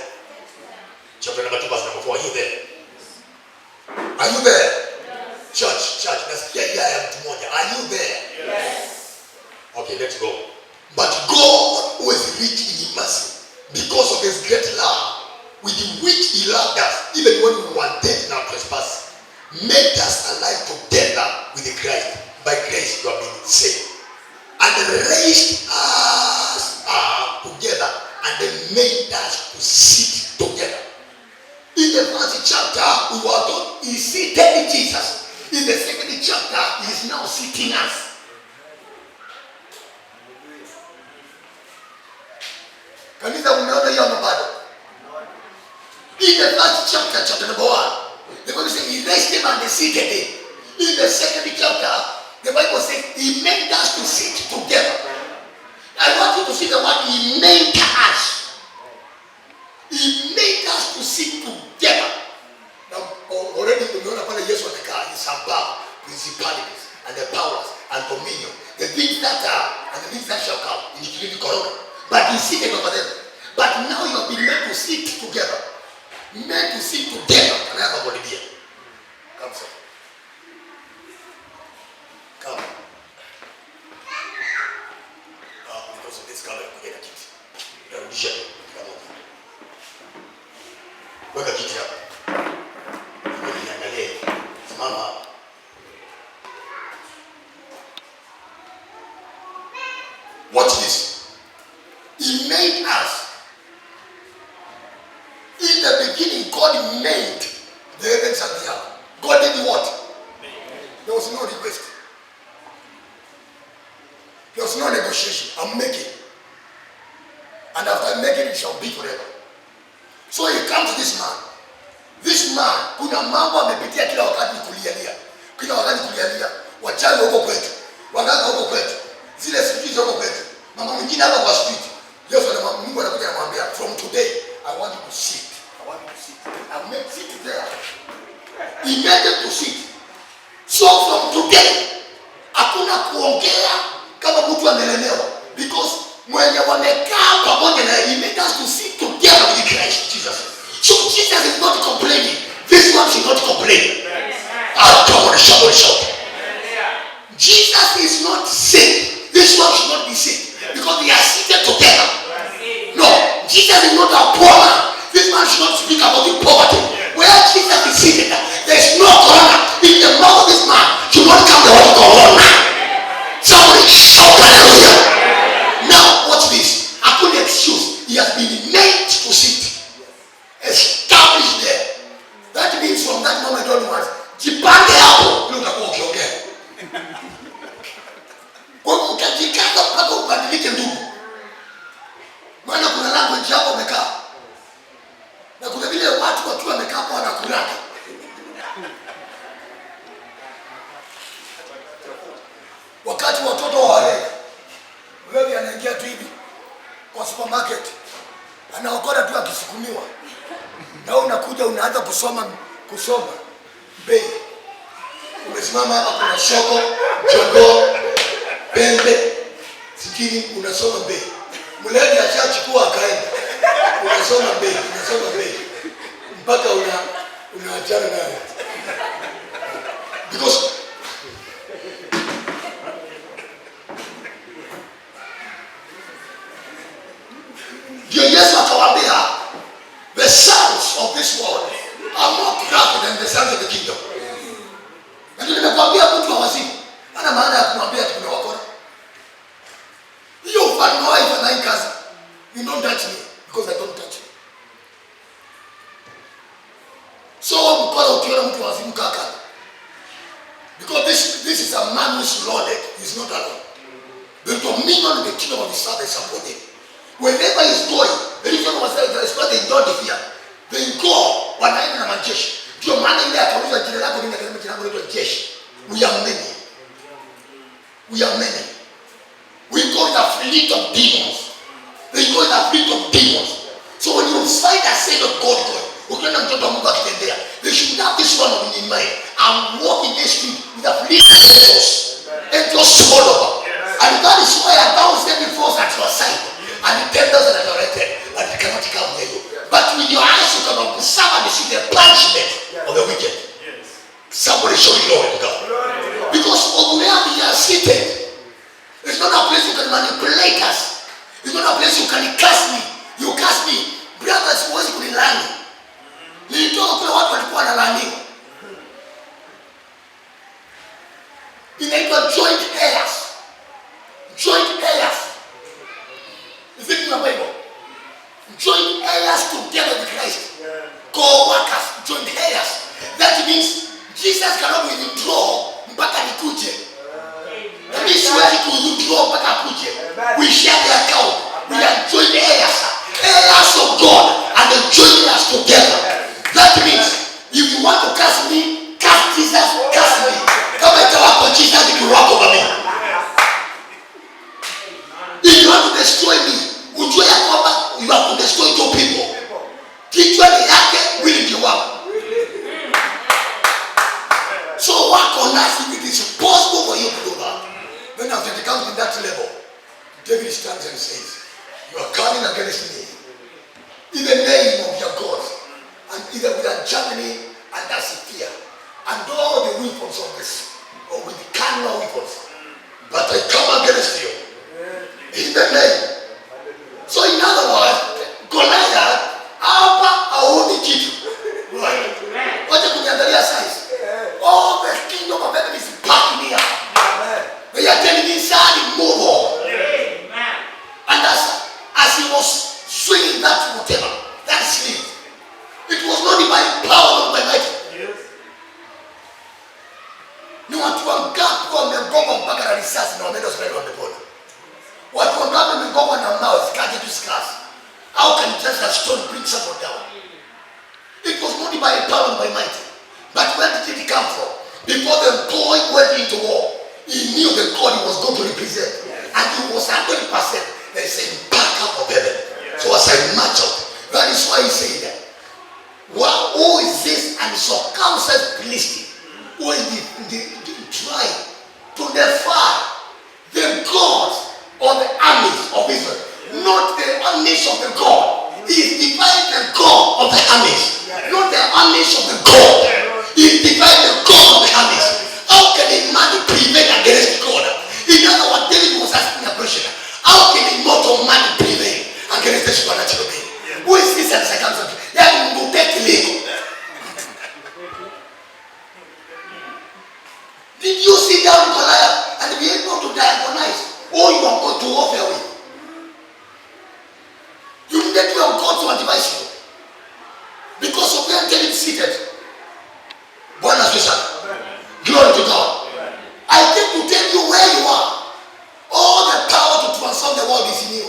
Chapter number 2, verse number 4. Are you there? Are you there? Church, nasikia ya mtu mmoja. Are you there? Yes. Okay, let's go. But God, who is rich in mercy, because of his great love, with which he loved us, even when we were dead in our trespasses, made us alive together with Christ. By grace you have been saved, and raised us up together, and made us to sit together. In the first chapter, we were told he seated Jesus. In the second chapter, he is now seating us. Kanisa, umeona hiyo bado? In the first chapter, chapter number 1, the Bible says he raised him and seated him. In the second chapter, the Bible says he made us to sit together. I want you to see the word he made us. He made us to sit together. Now, already umeona pale Yesu amekaa, he's above principalities and the powers and dominion, the things that are and the things that shall come in the corona. But he's seated over them. But now you have been made to sit together. Made to sit together. Can I have a body here? Come, sir. Come. Because of this color, you get a kit. Come on. Weka kiti hapa. Niangalie. Simama hapa. Watch this. He made us. In the beginning, God made the heavens and the earth. God did what? There was no request. There was no negotiation. I'm making. And after making, it shall be forever. So he comes to this man. This man, kuna mambo amepitia kila wakati kulialia. Kila wakati kulialia. Wachawi huko kwetu. Waganga huko kwetu. Zile sijui huko kwetu. Mama mwingine hapa kwa street. Yesu anamwambia, Mungu anakuja anamwambia, from today I want you to sit. I want you to sit. I make sit there. He made them to sit. So from today hakuna kuongea kama mtu amelemewa, because mwenye wamekaa pamoja na he made us to sit together with Christ Jesus. So Jesus is not complaining. This one should not complain. Come on, shout. Jesus is not sick. This one should not be sick because they are seated together. No, Jesus is not a poor man. This man should not speak about the poverty. Where Jesus is seated, there is no corona. In the mouth of this man should not come the word corona. Somebody shout hallelujah. Now watch this. I couldn't excuse. He has been made to sit. Established there. That means from that moment onwards, jipange hapo ndio utakuwa ukiongea. Kwa hiyo utajikaza mpaka ubadilike ndugu. Maana kuna language hapo umekaa. Na kuna vile watu wakiwa wamekaa hapo wanakuraka. Wakati watoto wale wewe anaingia tu hivi kwa supermarket, anaokota tu akisukumiwa, na unakuja unaanza kusoma bei. Umesimama hapa, kuna soko, jogoo, pembe, sikini, unasoma bei. Mlevi ashachukua akaenda, unasoma bei mpaka unaachana naye, because ndio Yesu akawaambia, the sons of this world are more crafty than the sons of the kingdom. Na ndio nimekwambia mtu wa wazimu ana maana ya kumwambia tumewakora. Hiyo ufalme wao ifanyai kazi. You don't touch me because I don't touch you. So mkono ukiona mtu wa wazimu kaka, because this is a man who is loaded. He's not alone. The dominion of the kingdom of his father is upon him. Wherever he's going, the reason was that is not they don't fear. They go wanaenda na majeshi. Ndio maana ile akauliza jina lako nini, akasema jina langu ni jeshi. We are many. We are many. We go in a fleet of demons. They go in a fleet of demons. So when you find a saint of God going, ukiona mtoto wa Mungu akitembea, they should have this one in mind. I'm walking this street with a fleet of angels. Angels all over. And that is why 1,000 force at your side. And the 10,000 that are right there, but it cannot come near you. But with your eyes you can observe and see the punishment of the wicked. Somebody show glory to God. Because of where we are seated, it's not a place you can manipulate us. It's not a place you can curse me. You curse me. Brothers, huwezi kunilani. Nilitoka kule watu walikuwa wanalaniwa. Inaitwa joint heirs. Joint heirs. Is it in your Bible? Joint heirs together with Christ. Co-workers, joint heirs. That means Jesus cannot withdraw mpaka nikuje. That means siwezi kuwithdraw mpaka kuje. We share the account. We are joint heirs. Heirs of God and the joint heirs together. That means if you want to curse me, curse Jesus, curse me. Kama itawako Jesus ikiwako kwa mimi. If you want to destroy me, ujue ya kwamba you have to destroy two people. Kichwa ni yake, mwili ndio wako. So work on us if it is possible for you to do that. Then after it comes in that level, David stands and says, you are coming against me in the name of your God, and either with a Germany and that's fear, and all the weapons of this, or with the carnal weapons, but I come against you in the name. So in other words, Goliath hapa haoni kitu. Wacha kuniangalia size. All the kingdom of heaven is backing me up. They are telling me, son, move on. And as he was swinging that whatever, that sleeve, it was not by power of my might. Ni watu wangapi wamegoma mpaka na risasi na wameenda hospitali wamepona? Watu wangapi wamegoma na mawe zikaje tu scars? How can just a stone bring someone down? It was not by power by might. But where did it come from? Before the boy went into war, he knew the God he was going to represent. And he was 100%. They said, back cup of heaven. So as I march out, that is why he said that. Well, who is this uncircumcised Philistine who is trying to defy the gods or the armies of Israel? Not the armies of the God. He is defying the God of the armies, not the armies of the God. He is defying the God of the armies. How can a man prevail against God? In other words, David was asking a question. How can a mortal man prevail against the supernatural being? Who is this uncircumcised? That will take legal. Did you sit down Goliath and be able to diagnose all you are going to warfare with? You needed to have God to advise you. Because of where David seated. Bwana Yesu. Glory to God. I came to tell you where you are. All the power to transform the world is in you.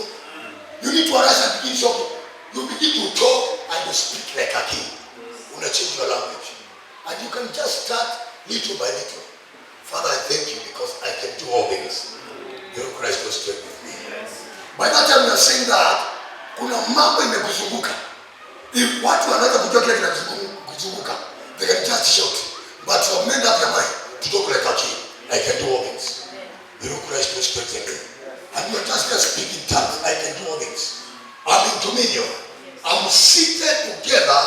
You need to arise and begin talking. You begin to talk and you speak like a king. You want to change your language. And you can just start little by little. Father, I thank you because I can do all things. Your Christ was straight with me. By that time you are saying that kuna mambo imekuzunguka. If watu wanaweza kujua kile kinakuzunguka, they can just shout. But you have made up your mind to talk like a king. I can do all things. Your Christ was straight with me. And you are just speaking tongues. I can do all things. I'm in dominion. I'm seated together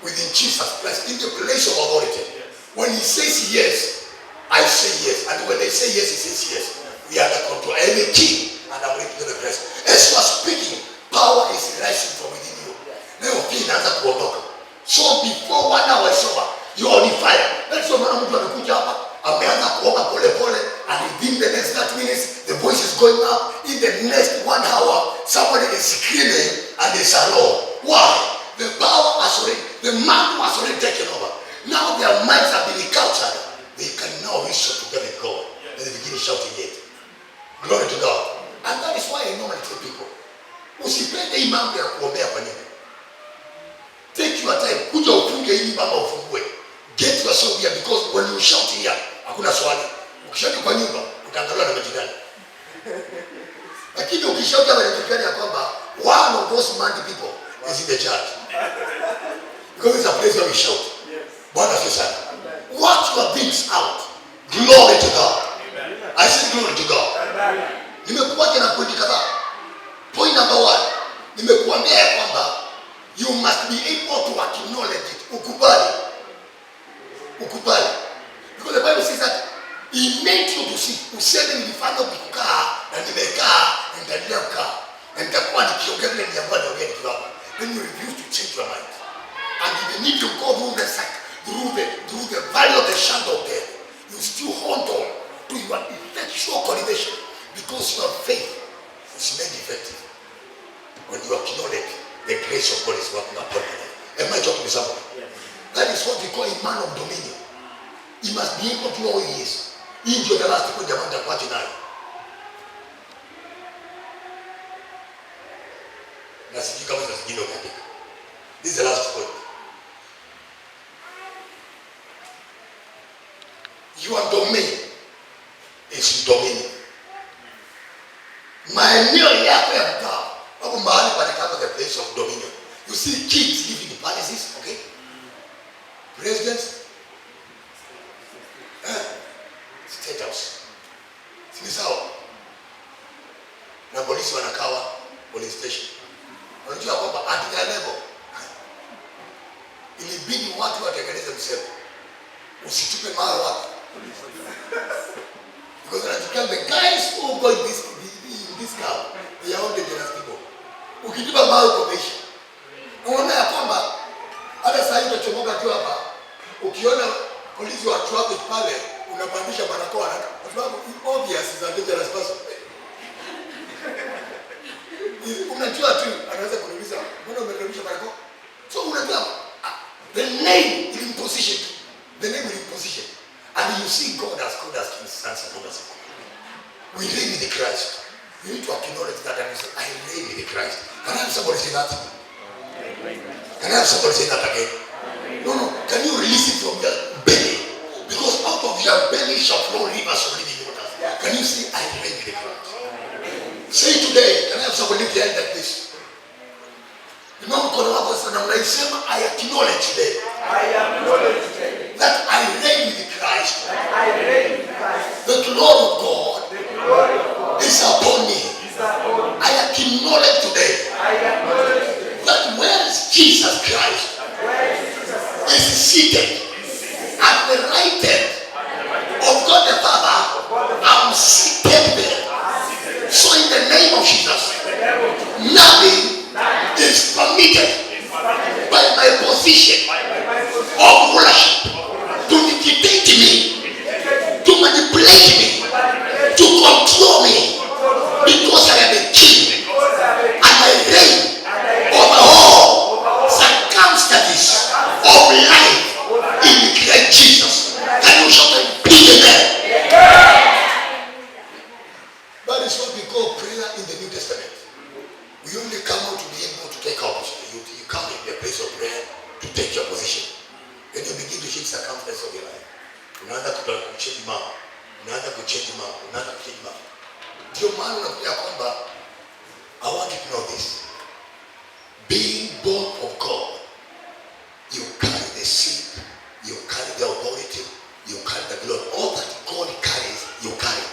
within Jesus Christ in the place of authority. When he says yes, I say yes. And when they say yes, he says yes. We are the control. I am a king and I'm ready to the rest. As you are speaking, power is rising from within you. Leo pia inaanza kuondoka. So before 1 hour is over, you are on fire. That's why mtu amekuja hapa, ameanza kuomba pole pole, and within the next 30 minutes, the voice is going up. In the next 1 hour, somebody is screaming and it's alone. Why? The power has already, the man has already taken over. Now their minds have been recaptured. They can now wrestle together with God. And they begin shouting it. Glory to God. And that is why I normally tell people, usipende hii mambo ya kuombea kwa nini. Take your time. Kuja ufunge hii mama ufungue. Get yourself here because when you shout here, hakuna swali. Ukishout kwa nyumba, utaangaliwa na majirani. Lakini ukishout hapa inajulikana ya kwamba one of those mad people is in the church. Because it's a place where we shout. Bwana Yesu. Work your things out. Glory to God. I say glory to God. Nimekupatia na pointi kadhaa. Point number 1. Nimekuambia ya kwamba you must be able to acknowledge it. Ukubali. Ukubali. Because the Bible says that he meant you to see. Useme nilifanya kukaa na nimekaa na nitaendelea kukaa. Na nitakuwa nikiongea vile niambiwa niongee nikiwa hapa. Then you refuse to change your mind. And even if you go through the valley of the shadow of death, you still hold on to your effectual cultivation because your faith is made effective when you acknowledge the grace of God is working upon you. Am I talking to somebody? Yes. That is what we call a man of dominion. He must be able to know who he is. Hii ndio the last point jamani takwati nayo. Na sijui kama zingine ukaandika. This is the last point. Your domain is dominion. Maeneo yako ya kukaa hapo mahali panaitwa the place of dominion. You see kings live in palaces, okay? Presidents, state house. Si sawa? Na polisi wanakawa police station. Unajua kwamba at their level ilibidi watu watengeneze msemo. Usitupe mawe wapi? Because the guys who go in this car, they are all dangerous people. Ukitupa mawe umeisha. Unaona ya kwamba hata sasa hivi tuchomoka tu hapa. Ukiona polisi wa traffic pale unapandisha barakoa kwa sababu obvious is a dangerous person. Unajua tu anaweza kuuliza mbona umerudisha barakoa? So unajua the name is in position. The name is in position. And you see God as good as King sons and daughters. We reign with the Christ. You need to acknowledge that and say, I reign with the Christ. Can I have somebody say that? Can I have somebody say that again? No. Can you release it from your belly? Because out of your belly shall flow rivers of living waters. Can you say, I reign with the Christ? Say today, can I have somebody lift your hand like this? Inua mkono wako sana, mnaisema I acknowledge today. I acknowledge today. That I reign with Christ. That I reign with Christ. The glory of God. The glory of God is upon me. is upon me. I acknowledge today. I acknowledge today. That where Jesus Christ is seated at the right hand of God the Father, I'm seated there. So in the name of Jesus, nothing is permitted by my position of rulership to dictate me, to manipulate me, to control me, because I am a king and I reign over all circumstances of life in Christ Jesus. Can you shout and please amen? That is what we call prayer in the New Testament. We only come out to be able to take our position. You come in the place of prayer to take your position. Then you begin to change circumstances of your life. Unaanza kuchange mambo. Unaanza kuchange mambo. Unaanza kuchange mambo. Ndio maana unakuja kwamba I want you to know this. Being born of God, you carry the seed, you carry the authority, you carry the glory. All that God carries, you carry.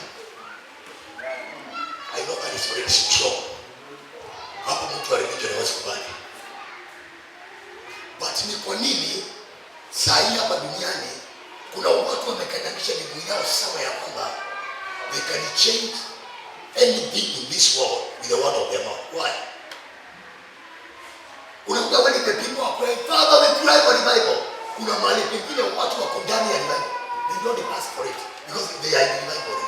I know that is very strong. Hapo mtu aliyeje anaweza kubali. But ni kwa nini saa hii hapa duniani kuna watu wamekananisha miguu yao sawa ya kwamba they can change anything in this world with the word of their mouth. Why? Unakuta when the people are praying, Father, we cry for revival. Kuna mahali pengine watu wako ndani ya revival. They don't ask for it because they are in revival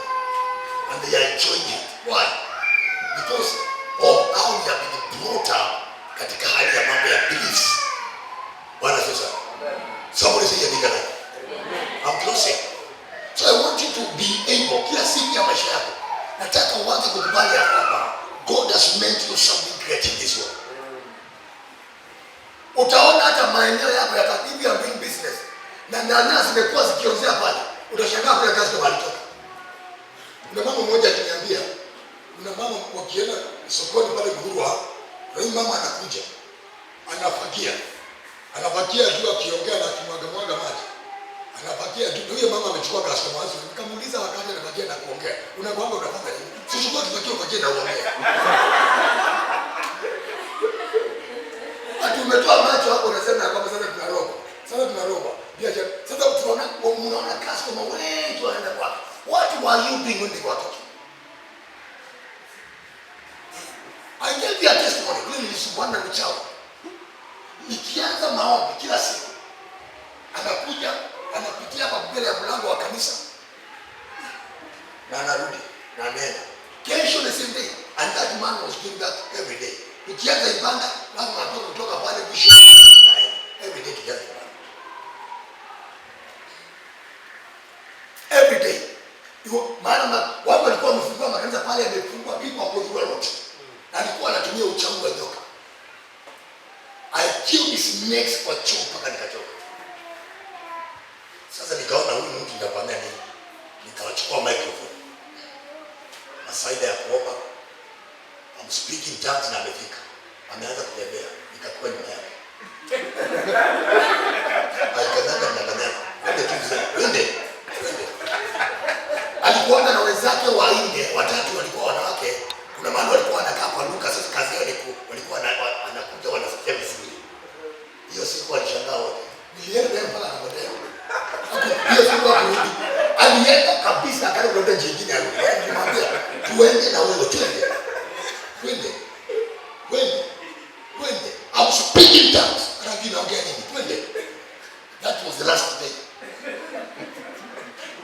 and they are enjoying it. Why? Because of how we have been brought up katika hali ya mambo ya beliefs. Bwana sasa. Somebody say you're bigger. I'm closing. So I want you to be able, kila siku ya maisha yako, nataka uanze kukubali ya kwamba God has meant you something great in this world. Utaona hata maeneo yako yakatibi ya doing business na nana zimekuwa zikiongezea pale. Utashangaa kwa kazi kwa alitoka. Kuna mama mmoja aliniambia, kuna mama wakienda sokoni pale Gurua, huyu mama anakuja. Anapakia juu akiongea na kimwaga maji. Anapakia juu. Huyo mama amechukua customer wake. Nikamuuliza wakati anapakia na kuongea, unakwamba unafanya nini? Sisi kwa tupakie upakie na uongea. Ati umetoa macho hapo unasema kwamba sasa tunaroba. Sasa tunaona customer wengi wanaenda kwa. What were you doing when they were talking? I gave you a testimony. Mimi nilisumbuana na mchao. Nikianza maombi kila siku. Anakuja, anapitia hapa mbele ya mlango wa kanisa. Na anarudi, na anaenda. Kesho the same day. And that man was doing that every day. Nikianza ibada, lazima atoke kutoka pale bishop. Every day together. Every day. Maana watu walikuwa wamefungua makanisa pale yamefungwa people were going out. Alikuwa anatumia uchawi wa nyoka. I killed his snakes kwa choo mpaka nikachoka. Sasa nikaona huyu mtu ndapanda nini? Nikawachukua microphone. Masaida ya kuomba. I'm speaking tongues na amefika. Ameanza kutembea. Nikakuwa nyuma yake. Twende. Alikuwa na wenzake wanne, watatu walikuwa wanawake. Kuna mahali walikuwa wanakaa kwa Luka. Sasa kazi yao ni walikuwa anakuja wanasikia vizuri. Hiyo siku alishangaa wote. Nilienda mpaka akapotea. Hiyo siku akarudi. Alienda kabisa akarudi ndio jingine arudi. Nilimwambia tuende na wewe twende. I'm speaking tongues. Rangi naongea nini? Twende. That was the last day.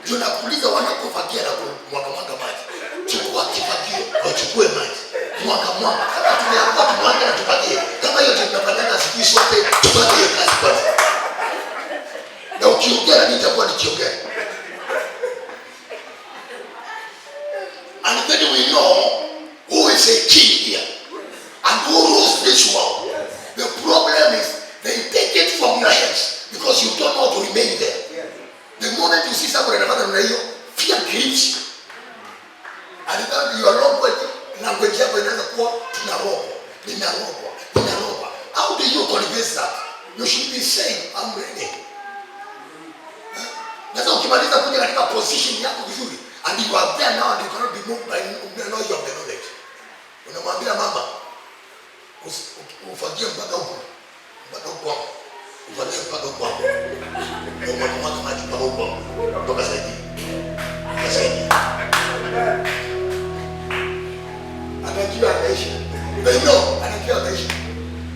Tunakuuliza wanapofagia na kumwaga maji. Chukua kifagio, wachukue maji. Mwaga. Kama tumeamua tumwaga na tufagie. Kama hiyo tunafanyana sisi sote tufagie kazi kwanza. Na ukiongea nitakuwa nikiongea. And then we know who is a king here and who rules this world. The problem is they take it from your hands because you don't know to remain there. The moment you see somebody anafanya namna hiyo, fear grips you. And then your language sense that you should be saying I'm ready. Sasa ukimaliza kuja katika position yako vizuri, and you are there now and you cannot be moved by the knowledge of the knowledge. Unamwambia mama ufagie mpaka huko hapo. Ufagie mpaka huko hapo. Ndio mwanzo maji mpaka huko. Toka sasa hivi. Anajua anaishi. Anajua anaishi.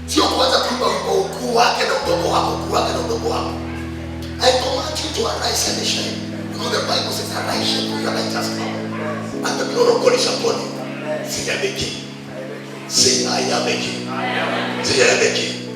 Sio kuanza kuimba wimbo ukuu wake na udogo wako. I command you to arise and shine. Because the Bible says arise and your light has come. And the glory of God is upon you. Say I am a king. Say I am a king. Say I am a king.